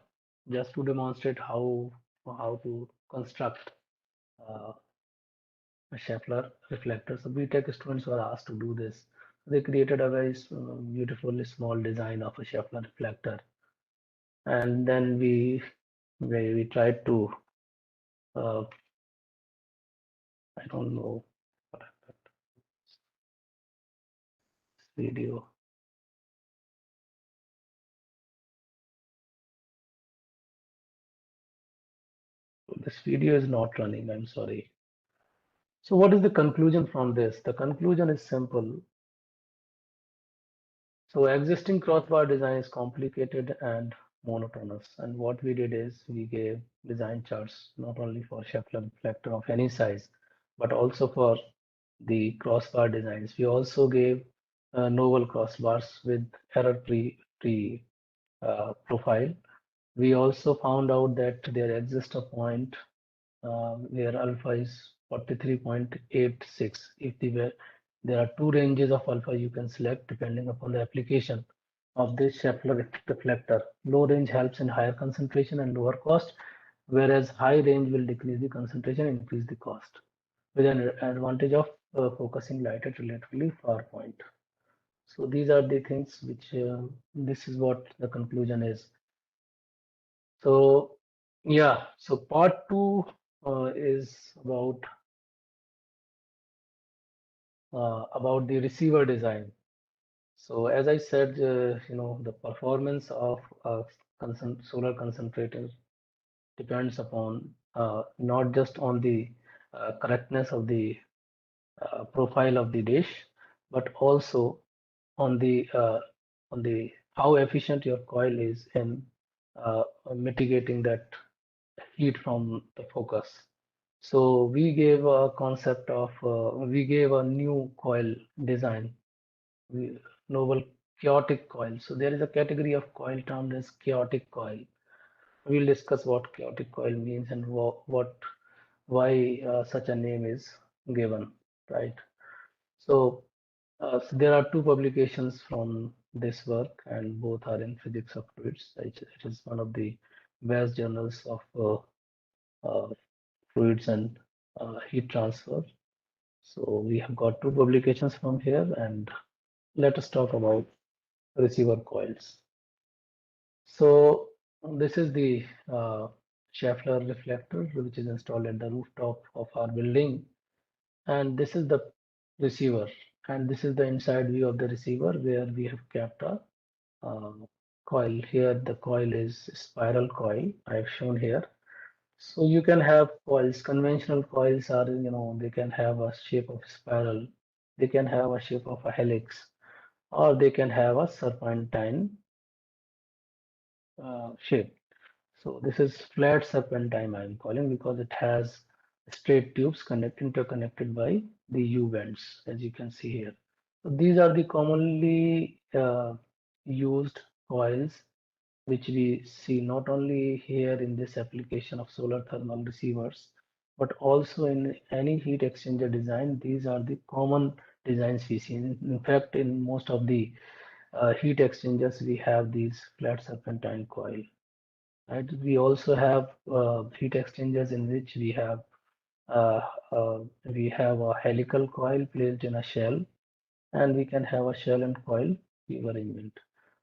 just to demonstrate how to construct uh, a Scheffler reflector. So BTech students were asked to do this. They created a very beautiful small design of a Scheffler reflector, and then we tried to I don't know what happened. This video. This video is not running. I'm sorry. So what is the conclusion from this? The conclusion is simple. So existing crossbar design is complicated and monotonous. And what we did is we gave design charts not only for Scheffler reflector of any size, but also for the crossbar designs. We also gave novel crossbars with error-free profile. We also found out that there exists a point where alpha is 43.86. If there are two ranges of alpha you can select depending upon the application of this Scheffler reflector. Low range helps in higher concentration and lower cost, whereas high range will decrease the concentration and increase the cost, with an advantage of focusing light at relatively far point. So these are the things which this is what the conclusion is. So yeah, so part two is about about the receiver design. So as I said, the performance of a solar concentrator depends upon not just on the correctness of the profile of the dish, but also on the how efficient your coil is in uh, mitigating that heat from the focus. So we gave a new coil design, novel chaotic coil. So there is a category of coil termed as chaotic coil. We'll discuss what chaotic coil means and why such a name is given, right? So there are two publications from this work, and both are in physics of fluids. It is one of the best journals of fluids and heat transfer. So we have got two publications from here, and let us talk about receiver coils. So this is the Schaeffler reflector, which is installed at the rooftop of our building, and this is the receiver, and this is the inside view of the receiver where we have kept a coil. Here the coil is spiral coil I have shown here. So you can have coils. Conventional coils are, they can have a shape of spiral, they can have a shape of a helix, or they can have a serpentine shape. So this is flat serpentine I am calling because it has straight tubes interconnected by the U bends, as you can see here. So these are the commonly used coils which we see not only here in this application of solar thermal receivers, but also in any heat exchanger design. These are the common designs we see. In fact, in most of the heat exchangers, we have these flat serpentine coil. Right? We also have heat exchangers in which uh, we have a helical coil placed in a shell, and we can have a shell and coil tube arrangement.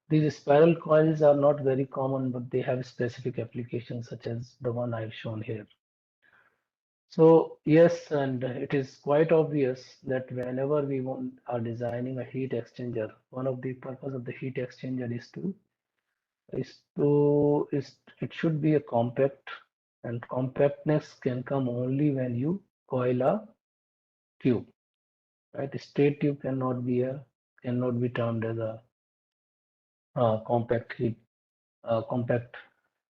These spiral coils are not very common, but they have specific applications such as the one I've shown here. So yes, and it is quite obvious that whenever are designing a heat exchanger, one of the purpose of the heat exchanger is it should be a compact, and compactness can come only when you coil a tube, right? A straight tube cannot be termed as a compact compact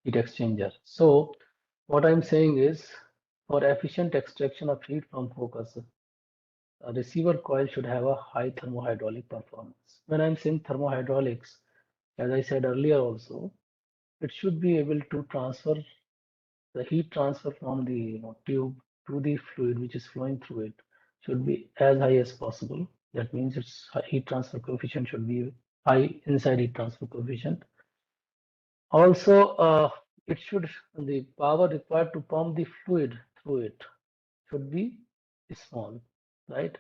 heat exchanger. So what I'm saying is, for efficient extraction of heat from focus, a receiver coil should have a high thermohydraulic performance. When I'm saying thermohydraulics, as I said earlier also, it should be able to transfer the heat transfer from the tube to the fluid which is flowing through it should be as high as possible. That means its heat transfer coefficient should be high, inside heat transfer coefficient. Also, the power required to pump the fluid through it should be small, right?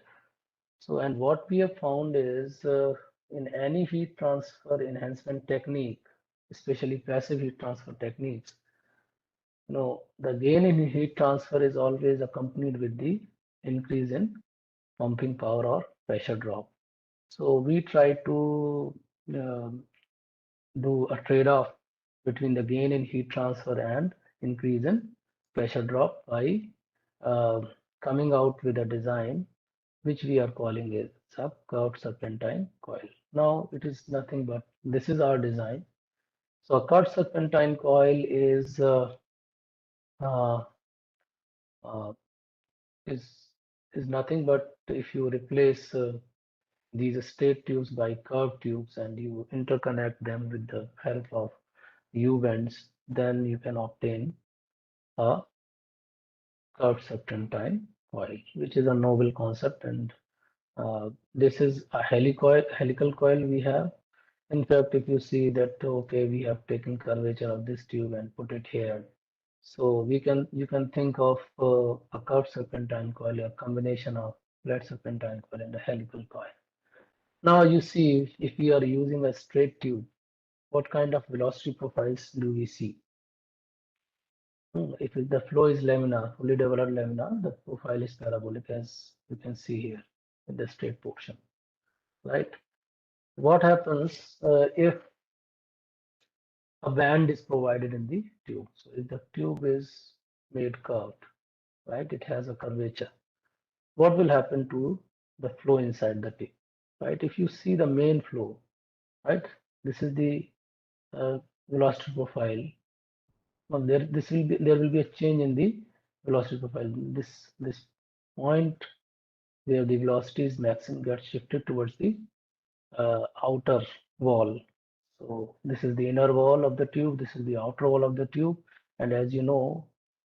So, and what we have found is in any heat transfer enhancement technique, especially passive heat transfer techniques, the gain in heat transfer is always accompanied with the increase in pumping power or pressure drop. So we try to um do a trade-off between the gain in heat transfer and increase in pressure drop by uh, coming out with a design which we are calling a sub-curved serpentine coil. Now it is nothing but this is our design. So a curved serpentine coil uh, uh, is is nothing but if you replace these straight tubes by curved tubes and you interconnect them with the help of U bends, then you can obtain a curved serpentine coil, which is a novel concept. And this is a helical coil we have. In fact, if you see that, okay, we have taken curvature of this tube and put it here. So you can think of a curved serpentine coil, a combination of flat serpentine coil and a helical coil. Now you see, if we are using a straight tube, what kind of velocity profiles do we see? If the flow is laminar, fully developed laminar, the profile is parabolic as you can see here. in the straight portion, right? What happens if a band is provided in the tube? So if the tube is made curved, right, it has a curvature. What will happen to the flow inside the tube, right? If you see the main flow, right, this is the uh, velocity profile. Well, there will be a change in the velocity profile. This point where the velocity is maximum gets shifted towards the outer wall. So this is the inner wall of the tube. This is the outer wall of the tube. And as you know,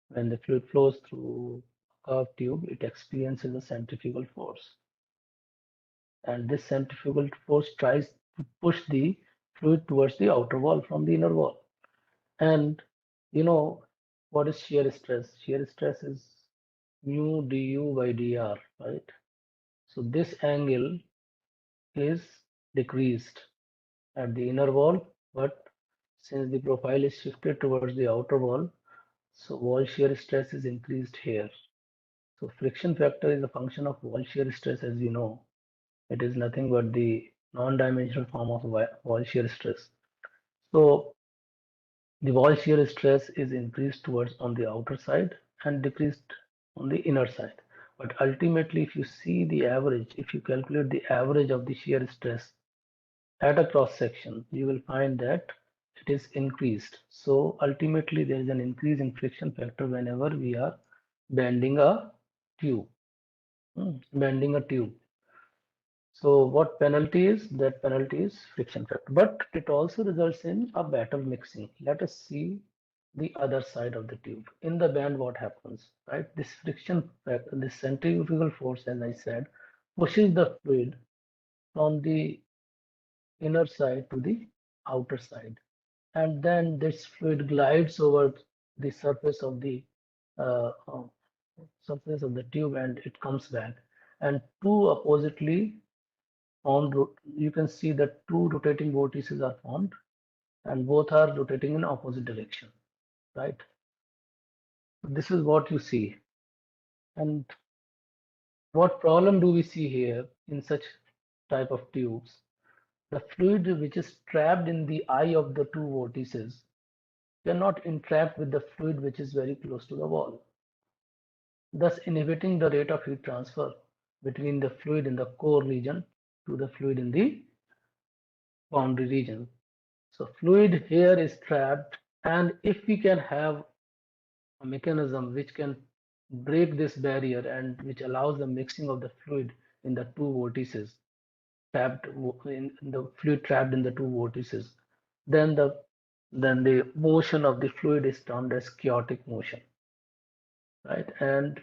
when the fluid flows through a curved tube, it experiences a centrifugal force. And this centrifugal force tries to push the fluid towards the outer wall from the inner wall. And you know what is shear stress? Shear stress is mu du by dr, right? So this angle is decreased at the inner wall, but since the profile is shifted towards the outer wall, so wall shear stress is increased here. So friction factor is a function of wall shear stress, as you know. It is nothing but the non-dimensional form of wall shear stress. So the wall shear stress is increased towards on the outer side and decreased on the inner side. But ultimately, if you see the average, if you calculate the average of the shear stress at a cross section, you will find that it is increased. So ultimately, there is an increase in friction factor whenever we are bending a tube. Bending a tube. So what penalty is? That penalty is friction factor, but it also results in a better mixing. Let us see the other side of the tube. In the band, what happens, right? This friction factor, this centrifugal force, as I said, pushes the fluid from the inner side to the outer side. And then this fluid glides over the uh, uh, surface of the tube and it comes back. And two oppositely formed, you can see that two rotating vortices are formed and both are rotating in opposite direction, right? This is what you see. And what problem do we see here in such type of tubes? The fluid which is trapped in the eye of the two vortices cannot interact with the fluid which is very close to the wall, thus inhibiting the rate of heat transfer between the fluid in the core region to the fluid in the boundary region. So fluid here is trapped, and if we can have a mechanism which can break this barrier and which allows the mixing of the fluid in the two vortices, trapped in the fluid trapped in the two vortices, then the motion of the fluid is termed as chaotic motion, right? And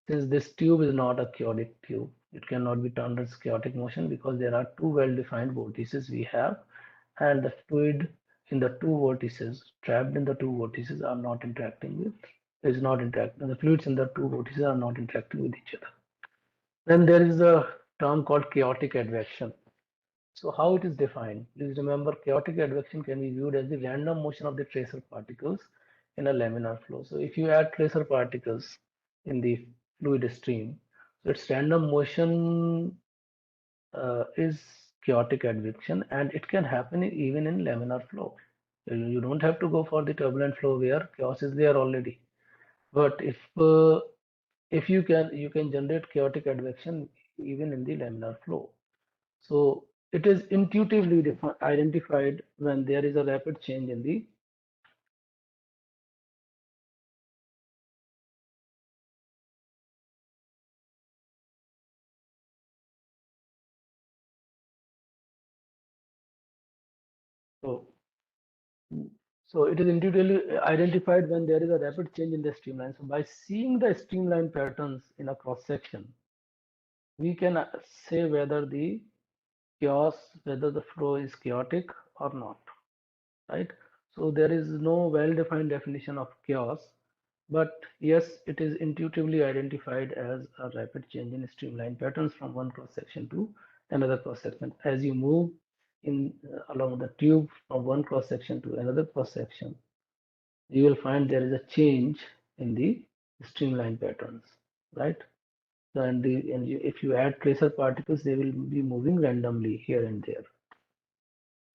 since this tube is not a chaotic tube, it cannot be termed as chaotic motion because there are two well-defined vortices we have, and the fluid in the two vortices, trapped in the two vortices, are not interacting with, is not interacting. The fluids in the two vortices are not interacting with each other. Then there is a term called chaotic advection. So how it is defined? Please remember, chaotic advection can be viewed as the random motion of the tracer particles in a laminar flow. So if you add tracer particles in the fluid stream, so its random motion is chaotic advection, and it can happen even in laminar flow. You don't have to go for the turbulent flow where chaos is there already. But if you can generate chaotic advection even in the laminar flow. So it is intuitively identified when there is a rapid change in the so so it is intuitively identified when there is a rapid change in the streamline. So by seeing the streamline patterns in a cross section, we can say whether the whether the flow is chaotic or not, right? So there is no well-defined definition of chaos, but yes, it is intuitively identified as a rapid change in streamline patterns from one cross section to another cross section. As you move in along the tube from one cross section to another cross section, you will find there is a change in the streamline patterns, right? and if you add tracer particles, they will be moving randomly here and there.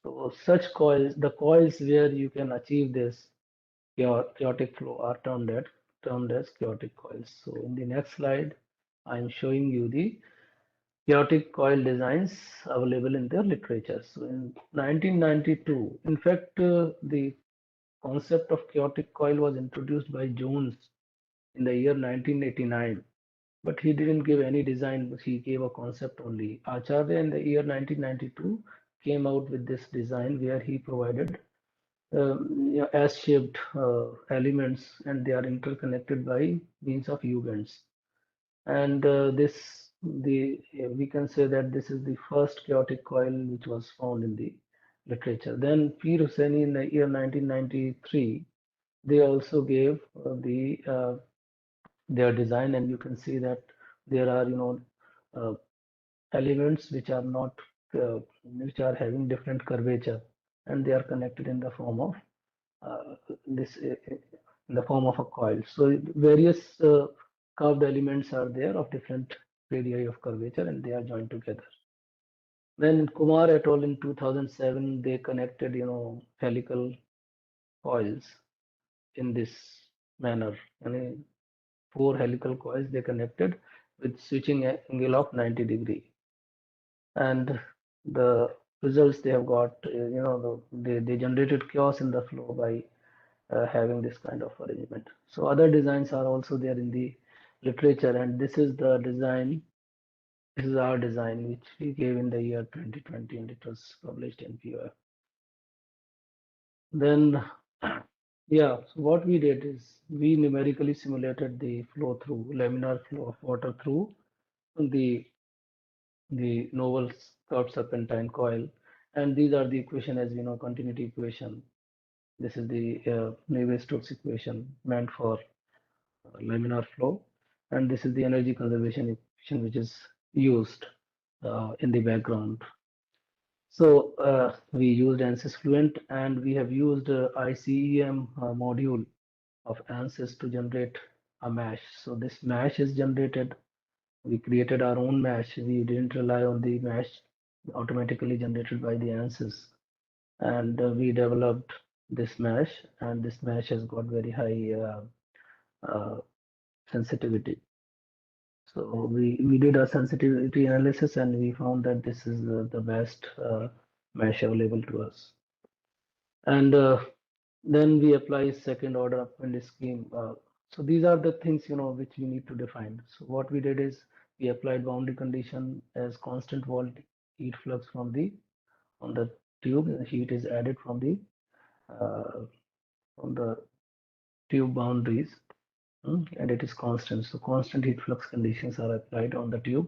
So such coils, the coils where you can achieve this chaotic flow are termed as chaotic coils. So in the next slide, I am showing you the chaotic coil designs available in the literature. So in 1992, in fact, the concept of chaotic coil was introduced by Jones in the year 1989, but he didn't give any design, but he gave a concept only. Acharya in the year 1992 came out with this design where he provided S-shaped elements, and they are interconnected by means of U-bends. And we can say that this is the first chaotic coil which was found in the literature. Then P. Hussaini in the year 1993, they also gave their design, and you can see that there are elements which are not which are having different curvature, and they are connected in the form of this in the form of a coil. So various curved elements are there of different radii of curvature, and they are joined together. Then Kumar et al. In 2007, they connected helical coils in this manner. And 4 helical coils they connected with switching angle of 90 degree, and the results they have got, they generated chaos in the flow by having this kind of arrangement. So other designs are also there in the literature, and this is the design. This is our design, which we gave in the year 2020, and it was published in POF. Then, yeah, so what we did is we numerically simulated the flow through, laminar flow of water through the novel curved serpentine coil, and these are the equation, as we know, continuity equation. This is the Navier-Stokes equation meant for laminar flow, and this is the energy conservation equation which is used in the background. So we used ANSYS Fluent, and we have used ICEM module of ANSYS to generate a mesh. So this mesh is generated. We created our own mesh. We didn't rely on the mesh automatically generated by the ANSYS, and we developed this mesh, and this mesh has got very high sensitivity. So we did a sensitivity analysis, and we found that this is the best mesh available to us. And then we apply second order upwind scheme. So these are the things which we need to define. So what we did is we applied boundary condition as constant volt heat flux on the tube. The heat is added from the tube boundaries, and it is constant. So constant heat flux conditions are applied on the tube.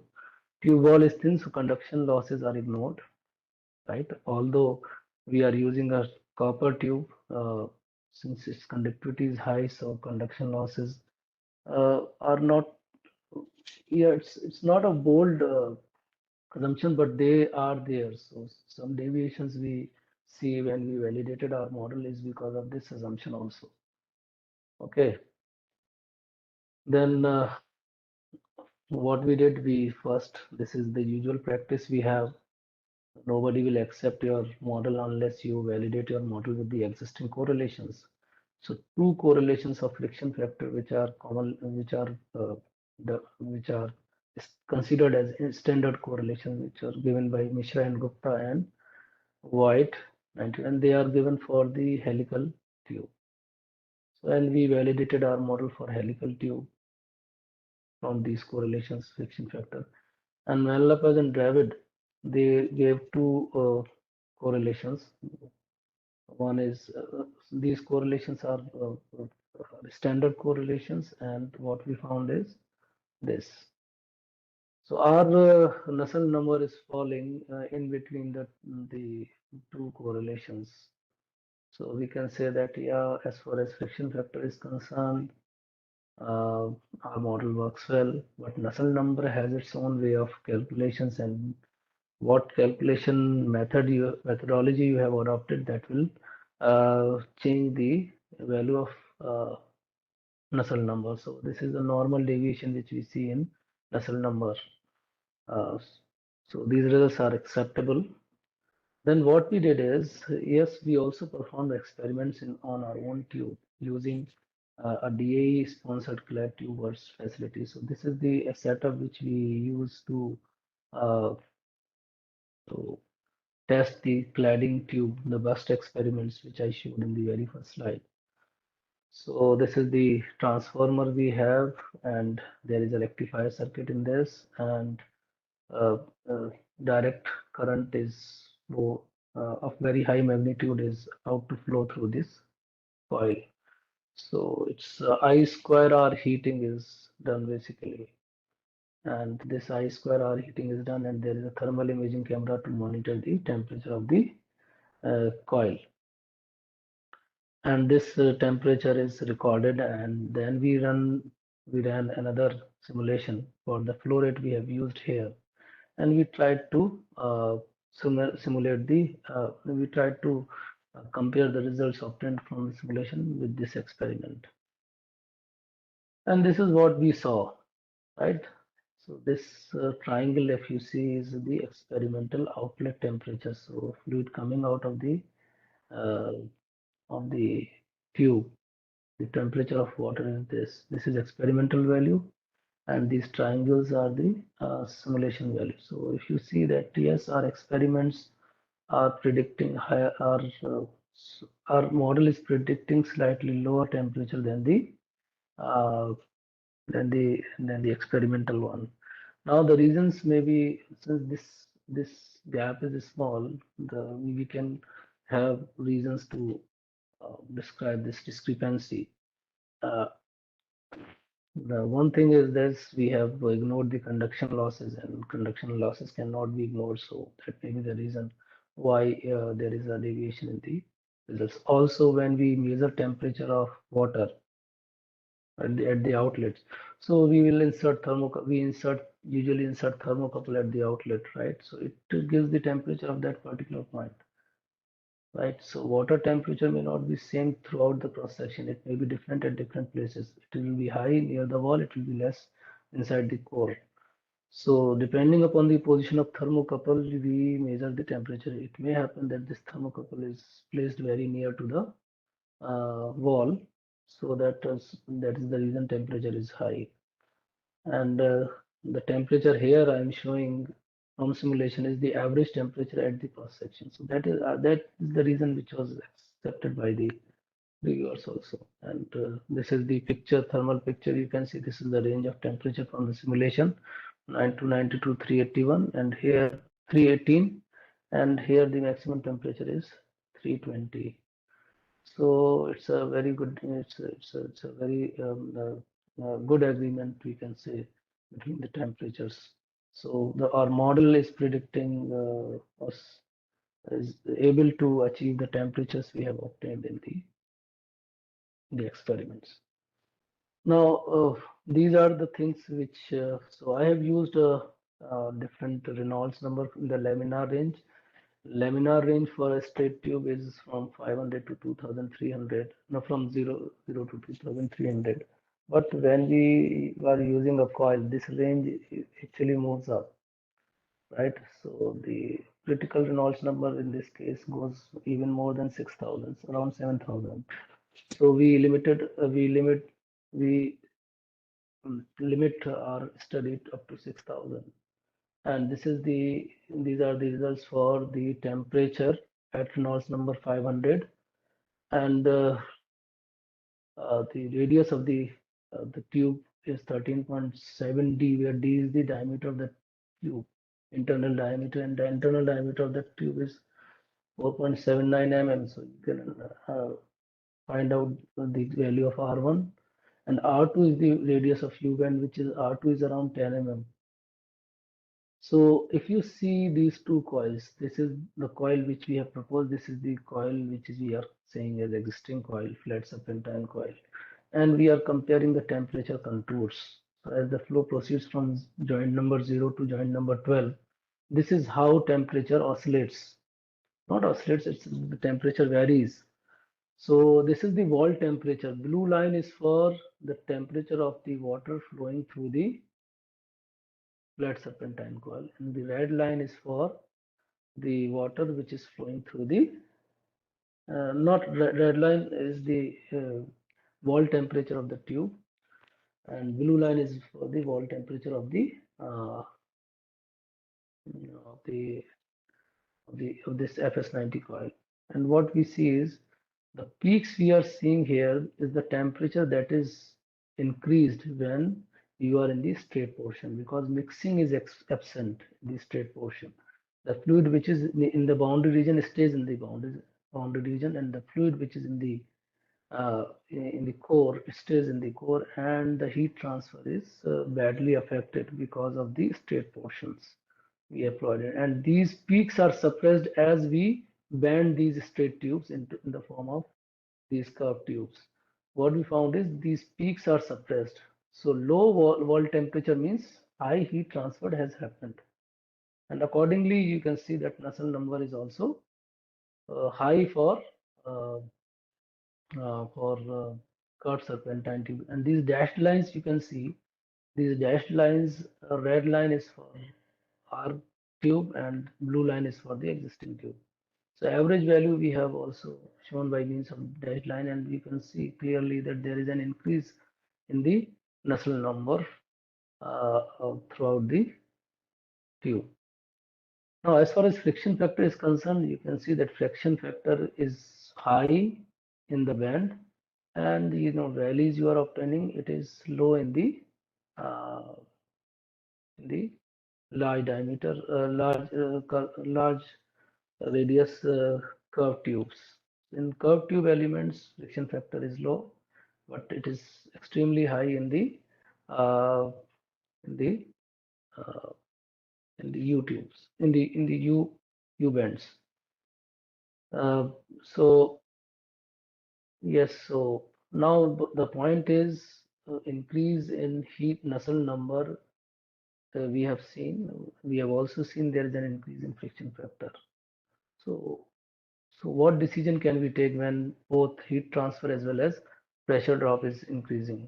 Tube wall is thin, so conduction losses are ignored, right? Although we are using a copper tube, since its conductivity is high, so conduction losses are not. Yeah, it's not a bold assumption, but they are there. So some deviations we see when we validated our model is because of this assumption also. Okay. Then what we did, this is the usual practice we have. Nobody will accept your model unless you validate your model with the existing correlations. So two correlations of friction factor which are common, which are considered as standard correlation, which are given by Mishra and Gupta and White, and they are given for the helical tube. So, and we validated our model for helical tube from these correlations friction factor. And Van Lopez and Dravid, they gave two correlations. One is these correlations are standard correlations, and what we found is this. So our Nusselt number is falling in between the two correlations. So we can say that, yeah, as far as friction factor is concerned, our model works well, but Nusselt number has its own way of calculations, and what calculation methodology you have adopted, that will change the value of Nusselt number. So this is the normal deviation which we see in Pressure number. So these results are acceptable. Then what we did is, yes, we also performed experiments on our own tube using a DAE sponsored clad tubers facility. So this is the setup which we use uh, to test the cladding tube, the burst experiments which I showed in the very first slide. So this is the transformer we have, and there is a rectifier circuit in this, and uh, uh, direct current is of very high magnitude is out to flow through this coil. So it's I square R heating is done basically, and this I square R heating is done, and there is a thermal imaging camera to monitor the temperature of the coil, and this temperature is recorded, and then we ran another simulation for the flow rate we have used here, and we tried to simulate we tried to compare the results obtained from the simulation with this experiment. And this is what we saw, right? So this triangle, if you see, is the experimental outlet temperature. So fluid coming out uh, of the tube, the temperature of water is this. This is experimental value, and these triangles are the simulation value. So if you see that, yes, our experiments are predicting higher, our model is predicting slightly lower temperature uh, than the experimental one. Now the reasons may be, since this gap is small, we can have reasons to describe this discrepancy. Uh, the one thing is this: we have ignored the conduction losses, and conduction losses cannot be ignored. So that may be the reason why there is a deviation in the results. Also, when we measure temperature of water at the outlets, so we will insert thermocouple. We usually insert thermocouple at the outlet, right? So it gives the temperature of that particular point, right? So water temperature may not be same throughout the cross section. It may be different at different places. It will be high near the wall. It will be less inside the core. So depending upon the position of thermocouple, we measure the temperature. It may happen that this thermocouple is placed very near to the wall, so that is the reason temperature is high. And the temperature here I am showing from simulation is the average temperature at the cross section. So that is the reason which was accepted by the reviewers also. And this is the picture, thermal picture. You can see this is the range of temperature from the simulation, 9292, 381, and here 318, and here the maximum temperature is 320. So it's a very good, it's a very good agreement, we can say, between the temperatures. So our model is predicting us is able to achieve the temperatures we have obtained in the experiments. Now, these are the things which, so I have used different Reynolds number in the laminar range. Laminar range for a straight tube is from 500 to 2300, no, from 0 to 2300. But when we are using a coil, this range actually moves up, right? So the critical Reynolds number in this case goes even more than 6,000, around 7,000. So we limit our study up to 6,000. And these are the results for the temperature at Reynolds number 500, and the radius of the tube is 13.7 d, where d is the diameter of the tube, internal diameter, and the internal diameter of the tube is 4.79 mm. So you can find out the value of R1, and R2 is the radius of U-bend, which is R2 is around 10 mm. So if you see these two coils, this is the coil which we have proposed. This is the coil which we are saying as existing coil, flat serpentine coil. And we are comparing the temperature contours. So as the flow proceeds from joint number 0 to joint number 12, this is how temperature oscillates. Not oscillates, it's the temperature varies. So this is the wall temperature. Blue line is for the temperature of the water flowing through the flat serpentine coil, and the red line is for the water which is flowing through the not red line is the wall temperature of the tube, and blue line is for the wall temperature of the of the of this FS90 coil. And what we see is the peaks we are seeing here is the temperature that is increased when you are in the straight portion, because mixing is absent in the straight portion. The fluid which is in the boundary region stays in the boundary region, and the fluid which is in the core stays in the core, and the heat transfer is badly affected because of the straight portions we applied it. And these peaks are suppressed as we bend these straight tubes in the form of these curved tubes. What we found is these peaks are suppressed. So low wall temperature means high heat transfer has happened. And accordingly, you can see that Nusselt number is also high uh, for curved serpentine tube. And these dashed lines, you can see these dashed lines, red line is for our tube and blue line is for the existing tube. So average value we have also shown by means of dashed line, and we can see clearly that there is an increase in the Nusselt number throughout the tube. Now, as far as friction factor is concerned, you can see that friction factor is high in the band, and values you are obtaining, it is low uh, in the large diameter, large radius curved tubes. In curved tube elements, friction factor is low, but it is extremely high uh, in the uh, U tubes, in the U bands. So yes, so now the point is increase in heat Nusselt number. We have seen. We have also seen there is an increase in friction factor. So So what decision can we take when both heat transfer as well as pressure drop is increasing?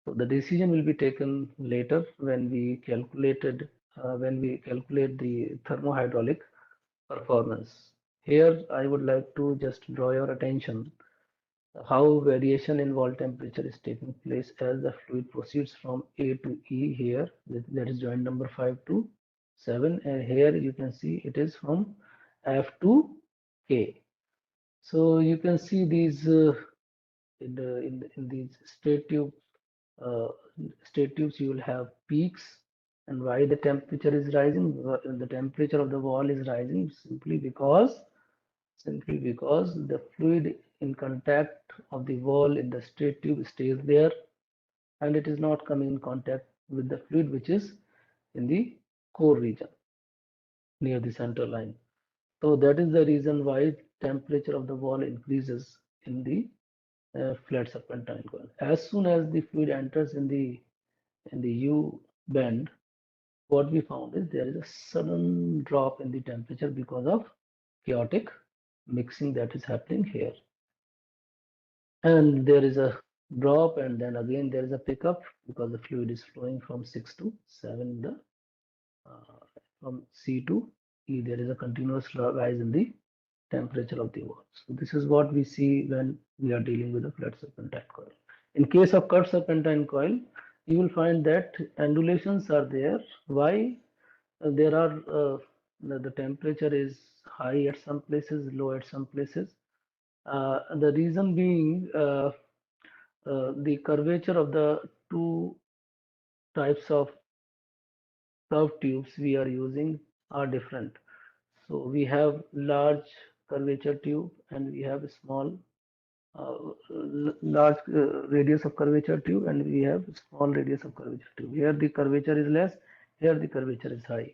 So the decision will be taken later when we calculate the thermohydraulic performance. Here I would like to just draw your attention how variation in wall temperature is taking place as the fluid proceeds from A to E here, that is joint number 5 to 7, and here you can see it is from F to K. So you can see these in these uh, straight tubes you will have peaks, and why the temperature is rising? The temperature of the wall is rising simply because the fluid in contact of the wall in the straight tube stays there, and it is not coming in contact with the fluid which is in the core region near the center line. So that is the reason why temperature of the wall increases in the flat serpentine coil. As soon as the fluid enters in the U bend, what we found is there is a sudden drop in the temperature because of chaotic mixing that is happening here. And there is a drop, and then again there is a pickup because the fluid is flowing from 6 to 7 from C to E. There is a continuous rise in the temperature of the wall. So this is what we see when we are dealing with a flat serpentine coil. In case of curved serpentine coil, you will find that undulations are there. Why? There are the temperature is high at some places, low at some places. The reason being the curvature of the two types of curved tubes we are using are different. So we have large curvature tube and we have a small large radius of curvature tube, and we have small radius of curvature tube. Here the curvature is less, here the curvature is high.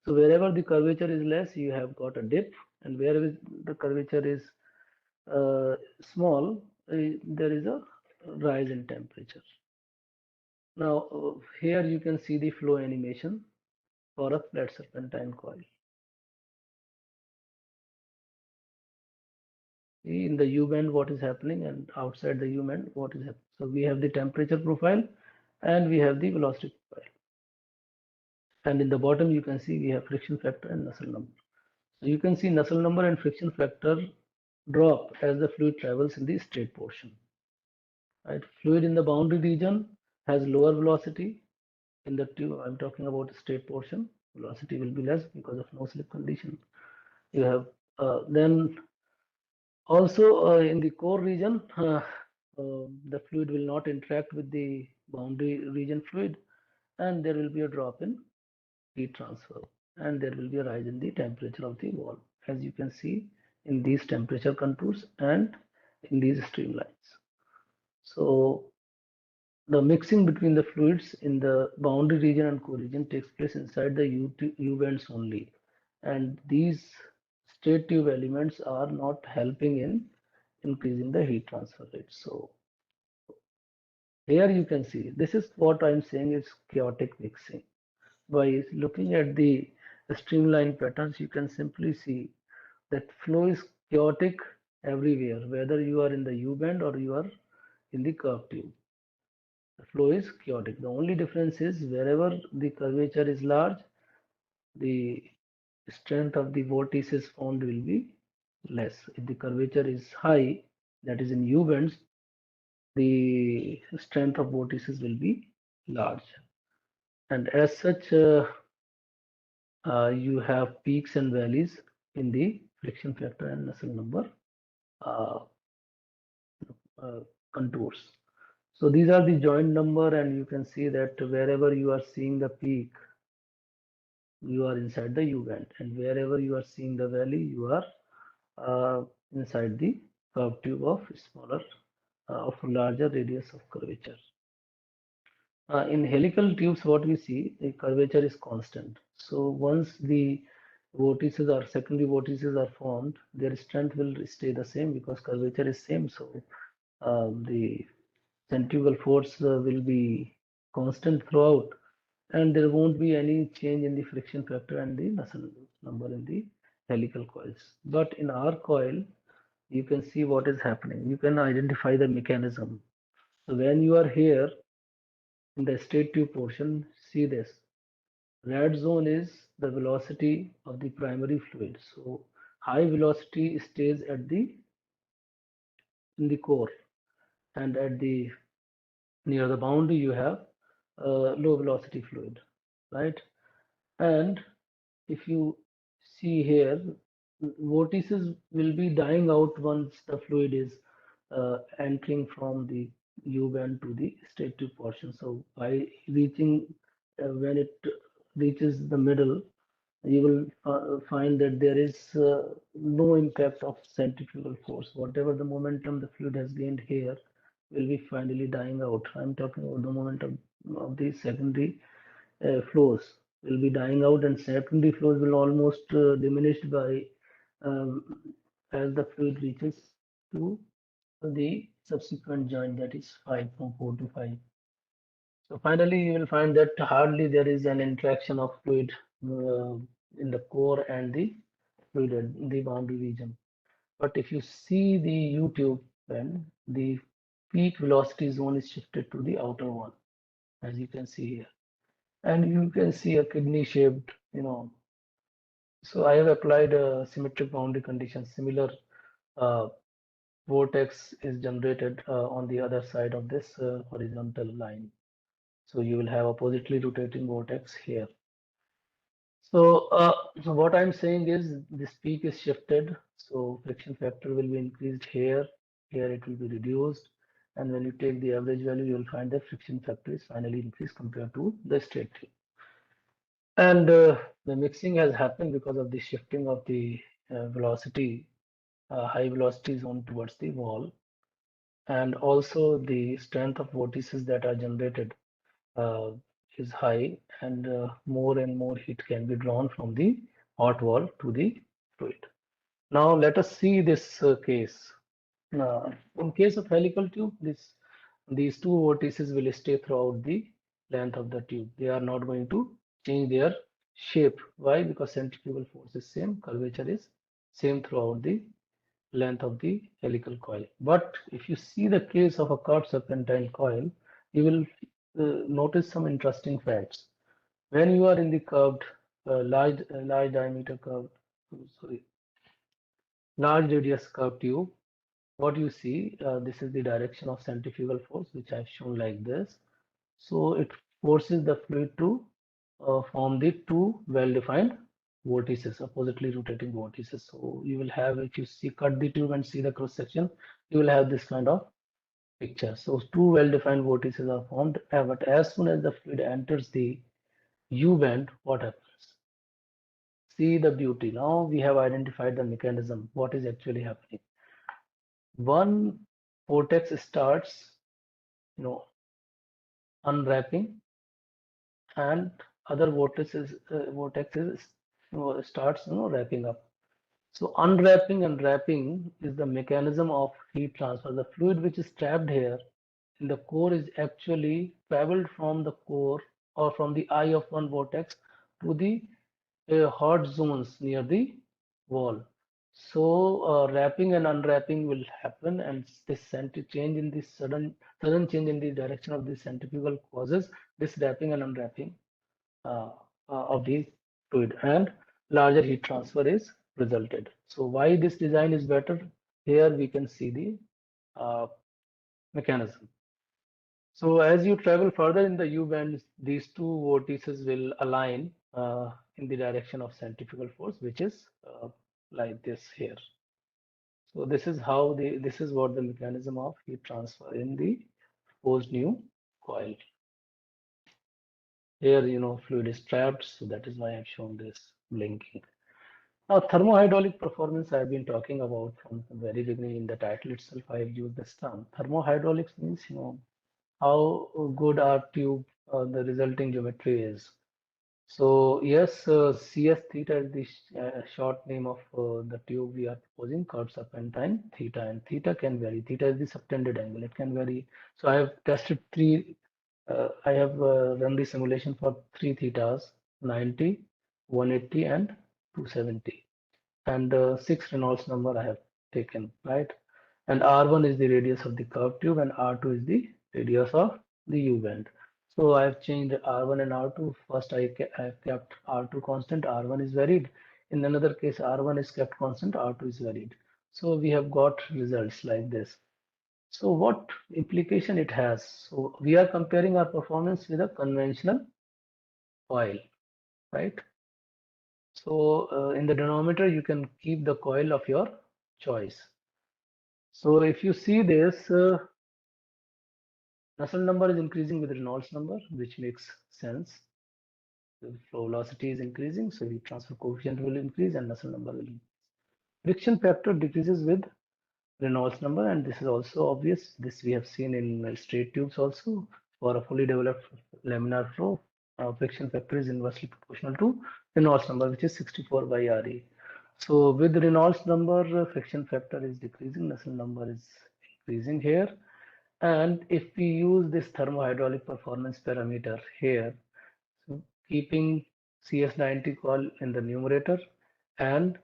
So wherever the curvature is less, you have got a dip, and wherever the curvature is small, there is a rise in temperature. Now here you can see the flow animation for a flat serpentine coil. See in the U band what is happening, and outside the U band what is happening. So we have the temperature profile and we have the velocity profile. And in the bottom, you can see we have friction factor and Nusselt number. So you can see Nusselt number and friction factor drop as the fluid travels in the straight portion. Right? Fluid in the boundary region has lower velocity. In the tube, I'm talking about the straight portion, velocity will be less because of no slip condition. You have then also in the core region, the fluid will not interact with the boundary region fluid, and there will be a drop in heat transfer, and there will be a rise in the temperature of the wall, as you can see in these temperature contours and in these streamlines. So the mixing between the fluids in the boundary region and core region takes place inside the U bands only, and these straight tube elements are not helping in increasing the heat transfer rate. So here you can see this is what I'm saying is chaotic mixing. By looking at the streamline patterns, you can simply see that flow is chaotic everywhere, whether you are in the U band or you are in the curved tube. The flow is chaotic. The only difference is wherever the curvature is large, the strength of the vortices found will be less. If the curvature is high, that is in U bands, the strength of vortices will be large. And as such, you have peaks and valleys in the friction factor and Nusselt number uh, contours. So these are the joint number, and you can see that wherever you are seeing the peak, you are inside the U band, and wherever you are seeing the valley, you are inside the curved tube of smaller of larger radius of curvature. In helical tubes, what we see, the curvature is constant. So once the vortices or secondary vortices are formed, their strength will stay the same because curvature is same. So the centrifugal force will be constant throughout, and there won't be any change in the friction factor and the Nusselt number in the helical coils. But in our coil, you can see what is happening. You can identify the mechanism. So when you are here in the straight tube portion, see this. Red zone is the velocity of the primary fluid. So high velocity stays at the in the core, and at the near the boundary you have low velocity fluid, right? And if you see here, vortices will be dying out once the fluid is entering from the U band to the straight tube portion. So by reaching when it reaches the middle, you will find that there is no impact of centrifugal force. Whatever the momentum the fluid has gained here will be finally dying out. I'm talking about the momentum of the secondary flows will be dying out, and secondary flows will almost diminished by um, as the fluid reaches to the subsequent joint, that is 5 from 4 to 5. So finally, you will find that hardly there is an interaction of fluid in the core and the fluid in the boundary region. But if you see the U tube, then the peak velocity zone is shifted to the outer one, as you can see here. And you can see a kidney shaped, So I have applied a symmetric boundary condition. Similar uh, vortex is generated on the other side of this horizontal line. So you will have oppositely rotating vortex here. So what I'm saying is this peak is shifted. So friction factor will be increased here. Here it will be reduced. And when you take the average value, you will find that friction factor is finally increased compared to the straight tube. And the mixing has happened because of the shifting of the velocity, high velocity zone towards the wall, and also the strength of vortices that are generated uh, is high, and more and more heat can be drawn from the hot wall to the fluid. Now let us see this case. In case of helical tube, these two vortices will stay throughout the length of the tube. They are not going to change their shape. Why? Because centrifugal force is same, curvature is same throughout the length of the helical coil. But if you see the case of a Kurt serpentine coil, you will notice some interesting facts. When you are in the curved, large diameter curved, sorry, large radius curved tube, what you see, this is the direction of centrifugal force, which I've shown like this. So it forces the fluid to form the two well-defined vortices, oppositely rotating vortices. So you will have, if you see, cut the tube and see the cross section, you will have this kind of picture. So two well-defined vortices are formed, but as soon as the fluid enters the U bend, what happens? See the beauty. Now we have identified the mechanism, what is actually happening. One vortex starts, unwrapping, and other vortexes starts, wrapping up. So unwrapping and wrapping is the mechanism of heat transfer. The fluid which is trapped here in the core is actually traveled from the core or from the eye of one vortex to the hot zones near the wall. So wrapping and unwrapping will happen, and this change in this sudden change in the direction of the centrifugal causes this wrapping and unwrapping of the fluid, and larger heat transfer is resulted. So why this design is better? Here we can see the mechanism. So as you travel further in the U bend, these two vortices will align in the direction of centrifugal force, which is like this here. So this is how this is what the mechanism of heat transfer in the proposed new coil. Here, fluid is trapped, so that is why I've shown this blinking. Now, thermohydraulic performance I've been talking about from the very beginning. In the title itself, I've used this term. Thermohydraulics means, how good our tube, the resulting geometry is. So yes, CS theta is the short name of the tube we are proposing, curved serpentine theta, and theta can vary. Theta is the subtended angle, it can vary. So I have tested I have run the simulation for three thetas, 90, 180 and 270. And 6 Reynolds number I have taken, right? And R1 is the radius of the curved tube and R2 is the radius of the U bend. So I have changed R1 and R2. First I have kept R2 constant, R1 is varied. In another case, R1 is kept constant, R2 is varied. So we have got results like this. So what implication it has? So we are comparing our performance with a conventional coil, right? So in the denominator, you can keep the coil of your choice. So if you see this, Nusselt number is increasing with Reynolds number, which makes sense. The flow velocity is increasing, so the transfer coefficient will increase and Nusselt number will increase. Friction factor decreases with Reynolds number, and this is also obvious. This we have seen in straight tubes also. For a fully developed laminar flow, friction factor is inversely proportional to Reynolds number, which is 64 by Re. So with Reynolds number, friction factor is decreasing, Nusselt number is increasing here. And if we use this thermohydraulic performance parameter here, so keeping CS90 coil in the numerator and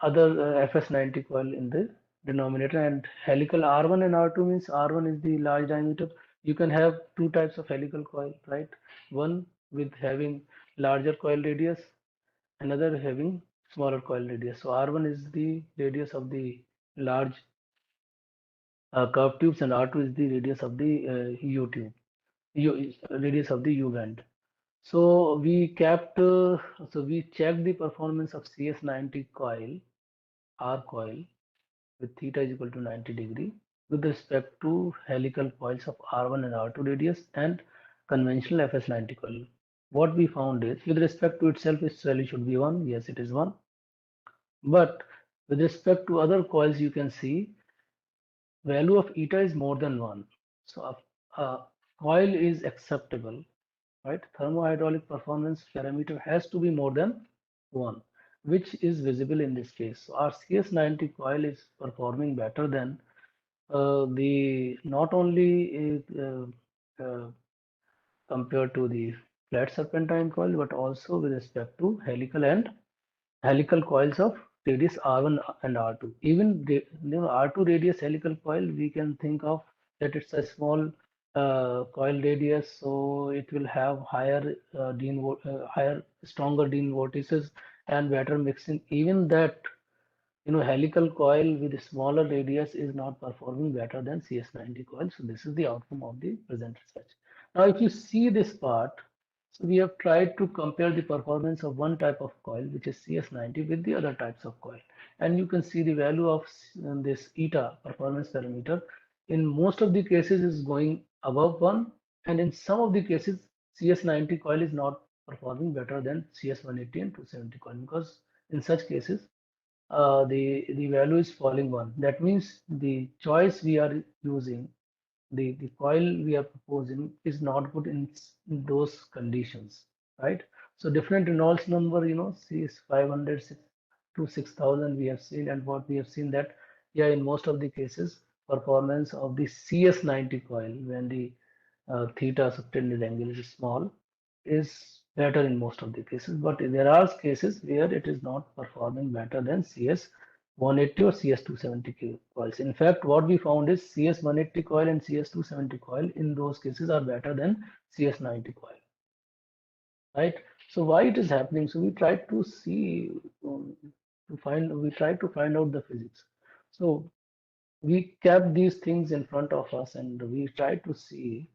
other FS90 coil in the denominator, and helical R1 and R2 means R1 is the large diameter. You can have two types of helical coil, right? One with having larger coil radius, another having smaller coil radius. So R1 is the radius of the large curved tubes and R2 is the radius of the U tube, radius of the U bend. So we kept, so we checked the performance of CS90 coil, R coil, with theta is equal to 90 degree with respect to helical coils of R1 and R2 radius and conventional FS90 coil. What we found is, with respect to itself, its value should be 1. Yes, it is 1. But with respect to other coils, you can see value of eta is more than 1. So a coil is acceptable, right? Thermohydraulic performance parameter has to be more than 1, which is visible in this case. So our CS90 coil is performing better than the not only compared to the flat serpentine coil, but also with respect to helical coils of radius R1 and R2. Even the R2 radius helical coil, we can think of that it's a small coil radius, so it will have higher stronger Dean vortices and better mixing. Even that, helical coil with a smaller radius is not performing better than CS90 coil. So this is the outcome of the present research. Now, if you see this part, so we have tried to compare the performance of one type of coil, which is CS90, with the other types of coil. And you can see the value of this eta performance parameter in most of the cases is going above 1, and in some of the cases CS90 coil is not performing better than CS180 and 270 coil, because in such cases the value is falling 1. That means the choice we are using, the coil we are proposing, is not good in those conditions, right? So different Reynolds number, is 500 to 6000 we have seen, and what we have seen that, yeah, in most of the cases performance of the CS90 coil, when the theta subtended angle is small, is better in most of the cases. But there are cases where it is not performing better than CS 180 or CS270 coils. In fact, what we found is CS 180 coil and CS 270 coil in those cases are better than CS 90 coil, right? So why it is happening? So we tried to see, we tried to find out the physics. So we kept these things in front of us and we tried to see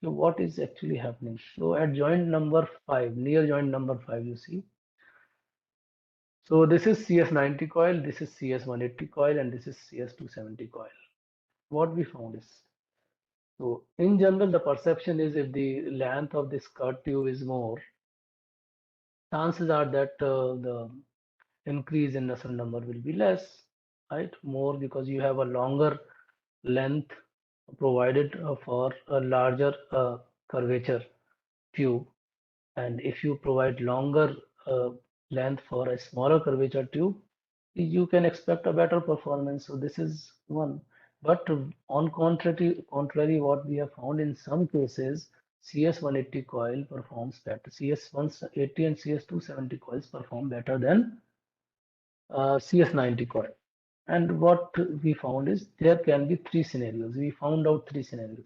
what is actually happening. So at joint number 5, near joint number 5, you see. So this is CS90 coil, this is CS180 coil, and this is CS270 coil. What we found is, so in general, the perception is if the length of this cut tube is more, chances are that the increase in Nusselt number will be less, right? More because you have a longer length provided for a larger curvature tube, and if you provide longer uh, length for a smaller curvature tube, you can expect a better performance. So this is one. But on contrary, what we have found in some cases, CS180 coil performs better. CS180 and CS270 coils perform better than CS90 coil. And what we found is there can be three scenarios. We found out three scenarios.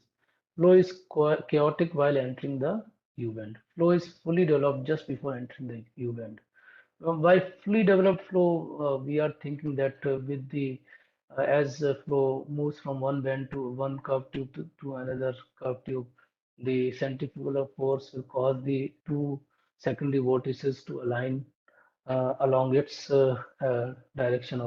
Flow is chaotic while entering the U-bend. Flow is fully developed just before entering the U-bend. By fully developed flow, we are thinking that with the as flow moves from one bend to one curved tube to another curved tube, the centrifugal force will cause the two secondary vortices to align along its direction.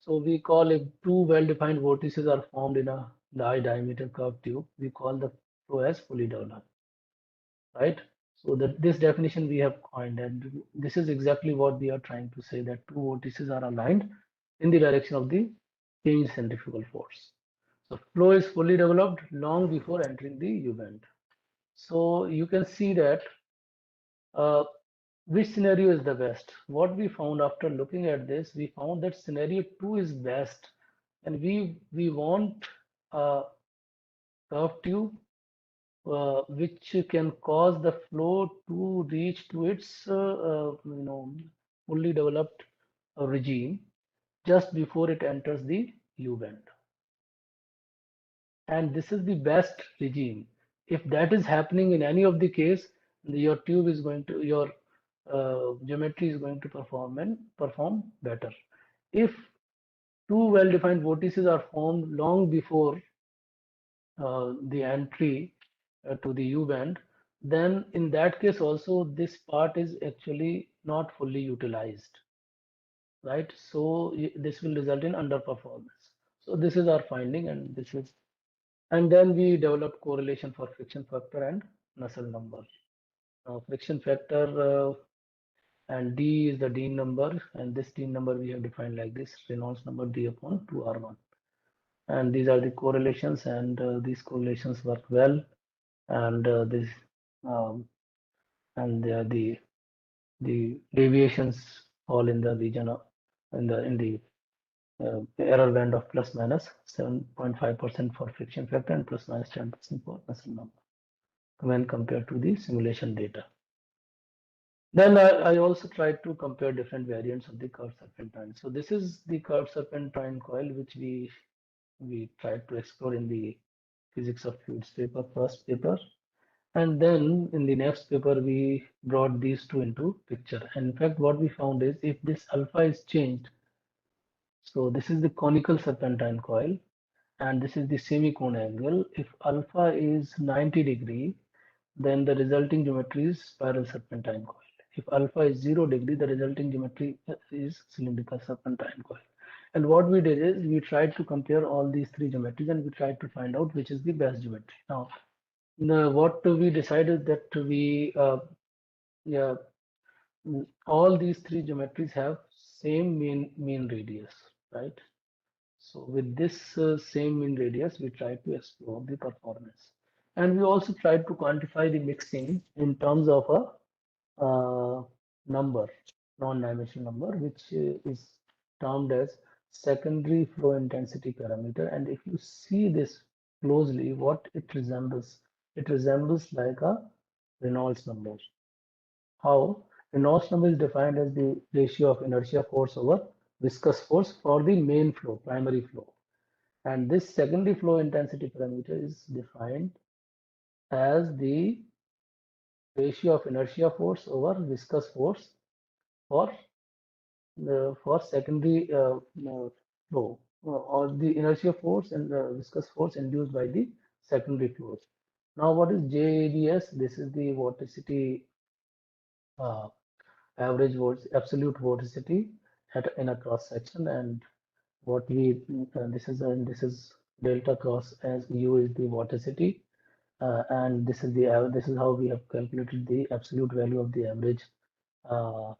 So we call if two well-defined vortices are formed in a high diameter curved tube, we call the flow as fully developed, right? So that this definition we have coined, and this is exactly what we are trying to say, that two vortices are aligned in the direction of the change centrifugal force. So flow is fully developed long before entering the U-bend. So you can see that uh, which scenario is the best. What we found after looking at this, we found that scenario 2 is best, and we want a curved tube which can cause the flow to reach to its fully developed regime just before it enters the U-bend. And this is the best regime. If that is happening in any of the case, your tube is going to, your geometry is going to perform better. If two well-defined vortices are formed long before the entry to the U-bend, then in that case also this part is actually not fully utilized, right? So this will result in underperformance. So this is our finding, and this is, and then we developed correlation for friction factor and Nusselt number. Now friction factor and D is the Dean number, and this Dean number we have defined like this: Reynolds number D upon 2R1. And these are the correlations, and these correlations work well, and this um, and the deviations fall in the region of in the error band of plus minus 7.5% for friction factor and plus minus 10% for Nusselt number when compared to the simulation data. Then I also tried to compare different variants of the curved serpentine. So this is the curved serpentine coil which we tried to explore in the physics of fluids paper, first paper. And then in the next paper, we brought these two into picture. And in fact, what we found is if this alpha is changed, so this is the conical serpentine coil, and this is the semicone angle. If alpha is 90°, then the resulting geometry is spiral serpentine coil. If alpha is 0°, the resulting geometry is cylindrical serpentine coil. And what we did is we tried to compare all these three geometries and we tried to find out which is the best geometry. Now, what we decided that yeah, all these three geometries have same mean radius, right? So with this same mean radius, we tried to explore the performance. And we also tried to quantify the mixing in terms of a number, non-dimensional number, which is termed as secondary flow intensity parameter. And if you see this closely, what it resembles like a Reynolds number. How? Reynolds number is defined as the ratio of inertia force over viscous force for the main flow, primary flow. And this secondary flow intensity parameter is defined as the ratio of inertia force over viscous force for secondary flow, or the inertia force and the viscous force induced by the secondary flows. Now, what is JADS? This is the vorticity, uh, absolute vorticity in a cross section, and what we this is delta cross as U is the vorticity, and this is how we have calculated the absolute value of the average uh,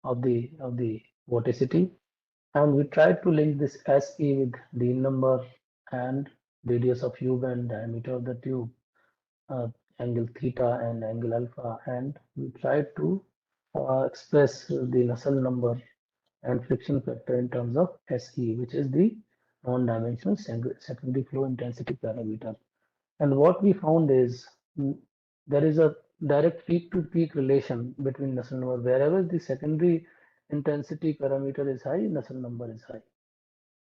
of the vorticity. And we tried to link this SE with the number and radius of tube and diameter of the tube, uh, angle theta and angle alpha, and we tried to express the Nusselt number and friction factor in terms of SE, which is the non-dimensional secondary flow intensity parameter. And what we found is there is a direct peak-to-peak relation between Nusselt number. Wherever the secondary intensity parameter is high, Nusselt number is high.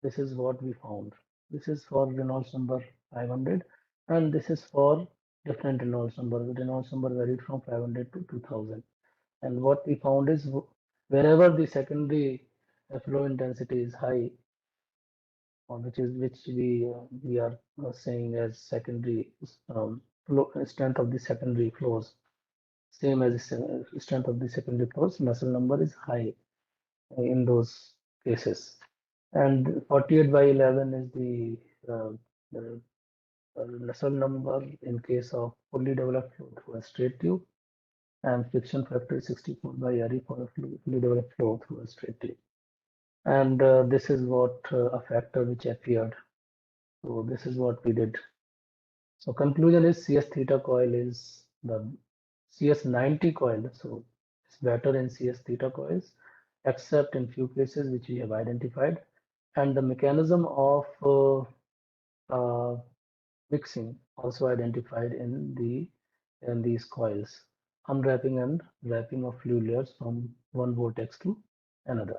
This is what we found. This is for Reynolds number 500, and this is for different Reynolds number. The Reynolds number varied from 500 to 2000. And what we found is wherever the secondary flow intensity is high, or which we are saying as secondary strength of the secondary flows, same as strength of the secondary flows, Nusselt number is high in those cases. And 48 by 11 is the Nusselt number in case of fully developed flow through a straight tube, and friction factor is 64 by RE for a fully developed flow through a straight tube. And this is what a factor which appeared. So this is what we did. So conclusion is CS theta coil is the CS90 coil. So it's better in CS theta coils, except in few cases which we have identified. And the mechanism of mixing also identified in these coils, unwrapping and wrapping of fluid layers from one vortex to another.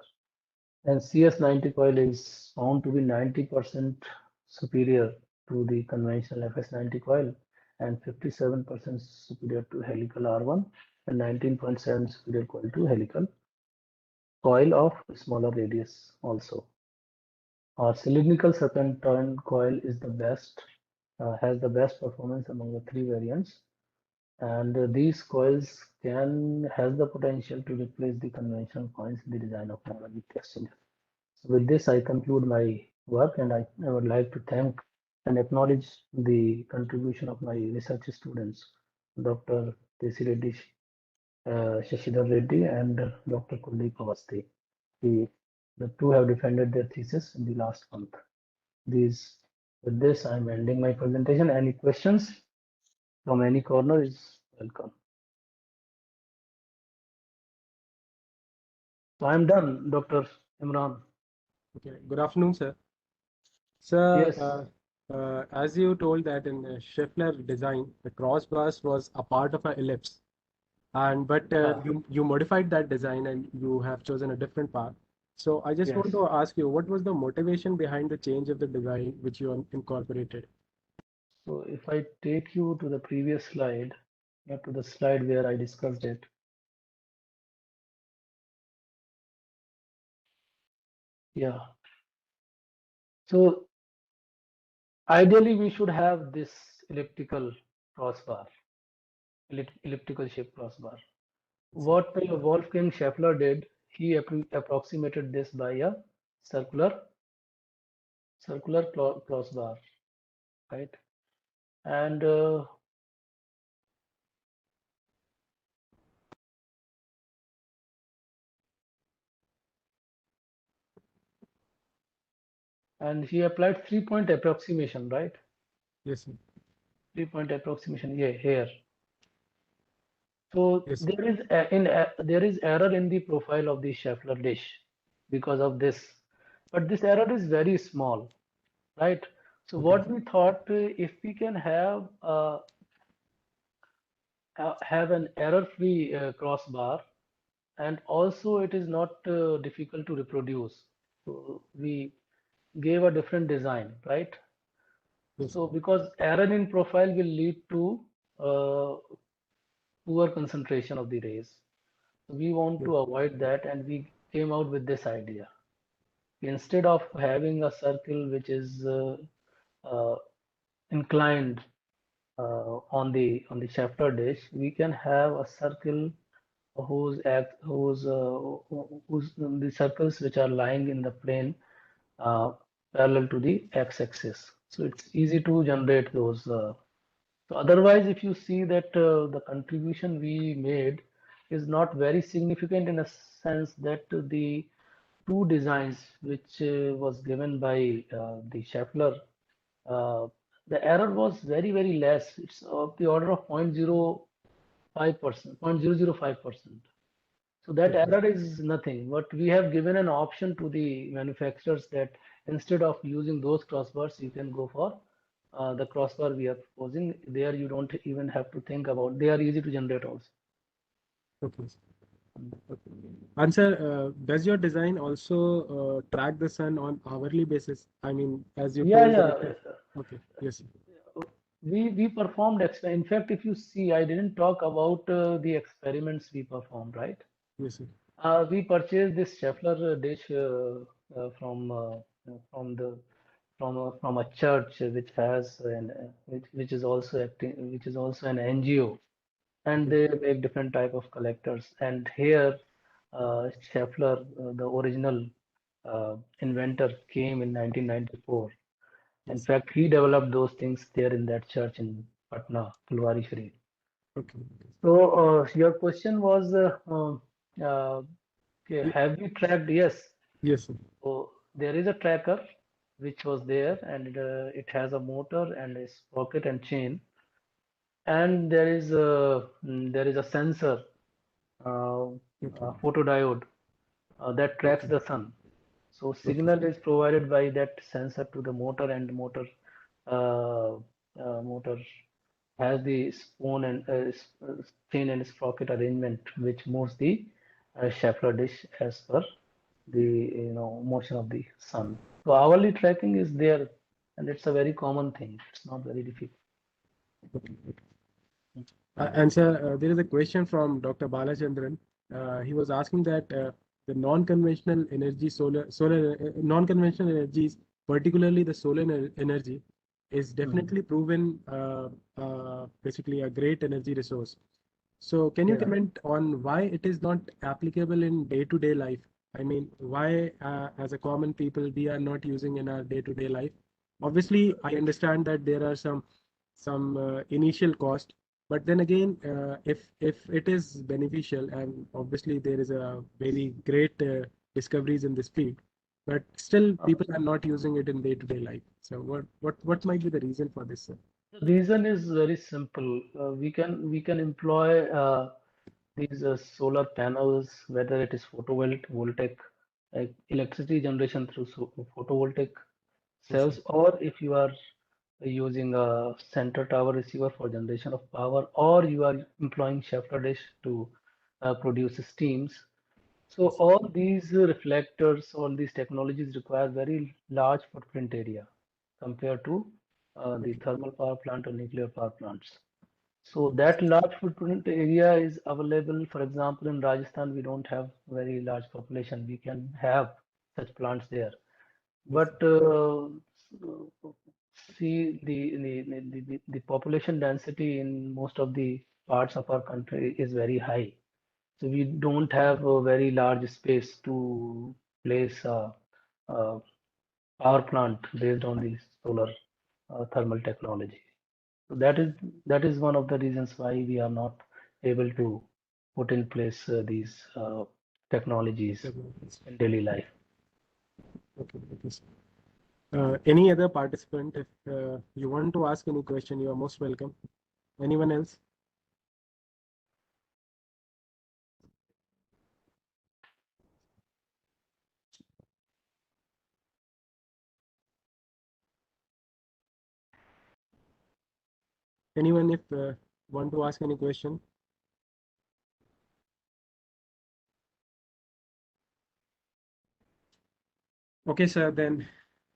And CS90 coil is found to be 90% superior to the conventional FS90 coil and 57% superior to helical R1 and 19.7 superior coil to helical coil of smaller radius also. Our cylindrical serpentine coil is the best, has the best performance among the three variants, and these coils has the potential to replace the conventional coils in the design of magnetic exchanger. So with this, I conclude my work, and I would like to thank and acknowledge the contribution of my research students, Dr. Desi Reddy, Shashidhar Reddy, and Dr. Kuldeep Awasthi. The two have defended their thesis in the last month. With this, I'm ending my presentation. Any questions from any corner is welcome. So I'm done, Dr. Imran. Okay. Good afternoon, sir. Sir, Yes. as you told that in Schaeffler design, the cross bars was a part of an ellipse, but you modified that design and you have chosen a different path. So I just want to ask you, what was the motivation behind the change of the design which you incorporated? So if I take you to the previous slide, to the slide where I discussed it. Yeah. So ideally, we should have this elliptical crossbar, elliptical shaped crossbar. What Wolfgang Schaeffler did, he approximated this by a circular crossbar, right? And he applied 3-point approximation, right? Yes, sir. 3-point approximation, yeah, here. So Yes, sir. there is error in the profile of the Schaeffler dish because of this, but this error is very small, right? So Okay. what we thought, if we can have an error-free crossbar, and also it is not difficult to reproduce. So we gave a different design, right? Yes, So sir. because error in profile will lead to uh, poor concentration of the rays. So we want Yes. to avoid that, and we came out with this idea. Instead of having a circle which is uh, inclined on the Schaeffler dish, we can have a circle whose the circles which are lying in the plane uh, parallel to the x-axis. So it's easy to generate those. So otherwise, if you see that the contribution we made is not very significant, in a sense that the two designs which was given by the Schaeffler, uh, the error was very less. It's of the order of 0.05%, 0.005%. So that Okay. error is nothing. But we have given an option to the manufacturers that instead of using those crossbars, you can go for the crossbar we are proposing. There you don't even have to think about. They are easy to generate also. Okay. Okay. And sir, does your design also track the sun on hourly basis? I mean, as you Yeah, told that. yeah. Okay. Yes, sir. We performed. In fact, if you see, I didn't talk about the experiments we performed, right? Yes, sir. We purchased this Schaeffler dish from the from a church which has which is also acting, which is also an NGO, and Okay. they make different type of collectors. And here, Schaeffler, the original inventor, came in 1994. In Yes. fact, he developed those things there in that church in Patna, Pulwari Sharif. Okay. So your question was, uh, okay, Ye- have we tracked? Yes. Yes, sir. So there is a tracker which was there, and it has a motor and a sprocket and chain, and there is a sensor, uh, Okay. photodiode that tracks Okay. the sun. So Okay. signal is provided by that sensor to the motor, and uh, motor has the spoon and chain and sprocket arrangement which moves the Schaeffler dish as per the motion of the sun. So hourly tracking is there, and it's a very common thing. It's not very difficult. Okay. And sir, there is a question from Dr. Balachandran. He was asking that the non-conventional energy, non-conventional energies, particularly the solar energy, is definitely proven basically a great energy resource. So can you Yeah. comment on why it is not applicable in day-to-day life? I mean, why as a common people we are not using in our day-to-day life? Obviously, I understand that there are some initial cost, but then again, if it is beneficial, and obviously there is a very great discoveries in this field, but still people are not using it in day-to-day life. So what might be the reason for this, sir? The reason is very simple. We can employ these solar panels, whether it is photovoltaic, electricity generation through photovoltaic Yes, sir. cells, or if you are using a center tower receiver for generation of power, or you are employing Schaeffler dish to produce steams. So Yes, all these reflectors, all these technologies require very large footprint area compared to the thermal power plant or nuclear power plants. So that large footprint area is available. For example, in Rajasthan, we don't have very large population. We can have such plants there. But see, the population density in most of the parts of our country is very high. So we don't have a very large space to place a power plant based on the solar thermal technology. So that is one of the reasons why we are not able to put in place these technologies in daily life. Okay, okay, sir. Any other participant, if you want to ask any question, you are most welcome. Anyone else? Anyone if want to ask any question? Okay, sir, then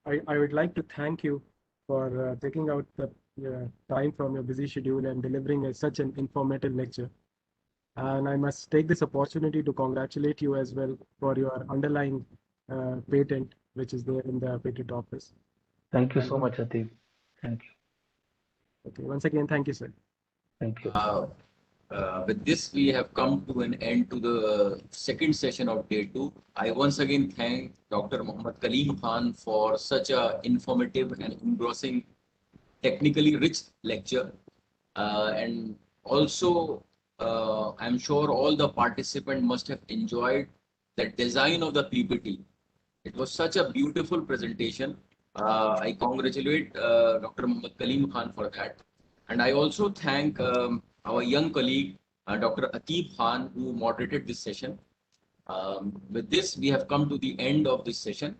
I would like to thank you for taking out the time from your busy schedule and delivering such an informative lecture. And I must take this opportunity to congratulate you as well for your underlying patent, which is there in the patent office. Thank you so much, Atif. Thank you. Okay, once again, thank you, sir. Thank you. With this, we have come to an end to the second session of day 2. I once again thank Dr. Mohammad Kaleem Khan for such a informative and engrossing, technically rich lecture. And also, I'm sure all the participants must have enjoyed the design of the PPT. It was such a beautiful presentation. I congratulate Dr. Mohammad Kaleem Khan for that. And I also thank our young colleague, Dr. Atif Khan, who moderated this session. With this, we have come to the end of this session.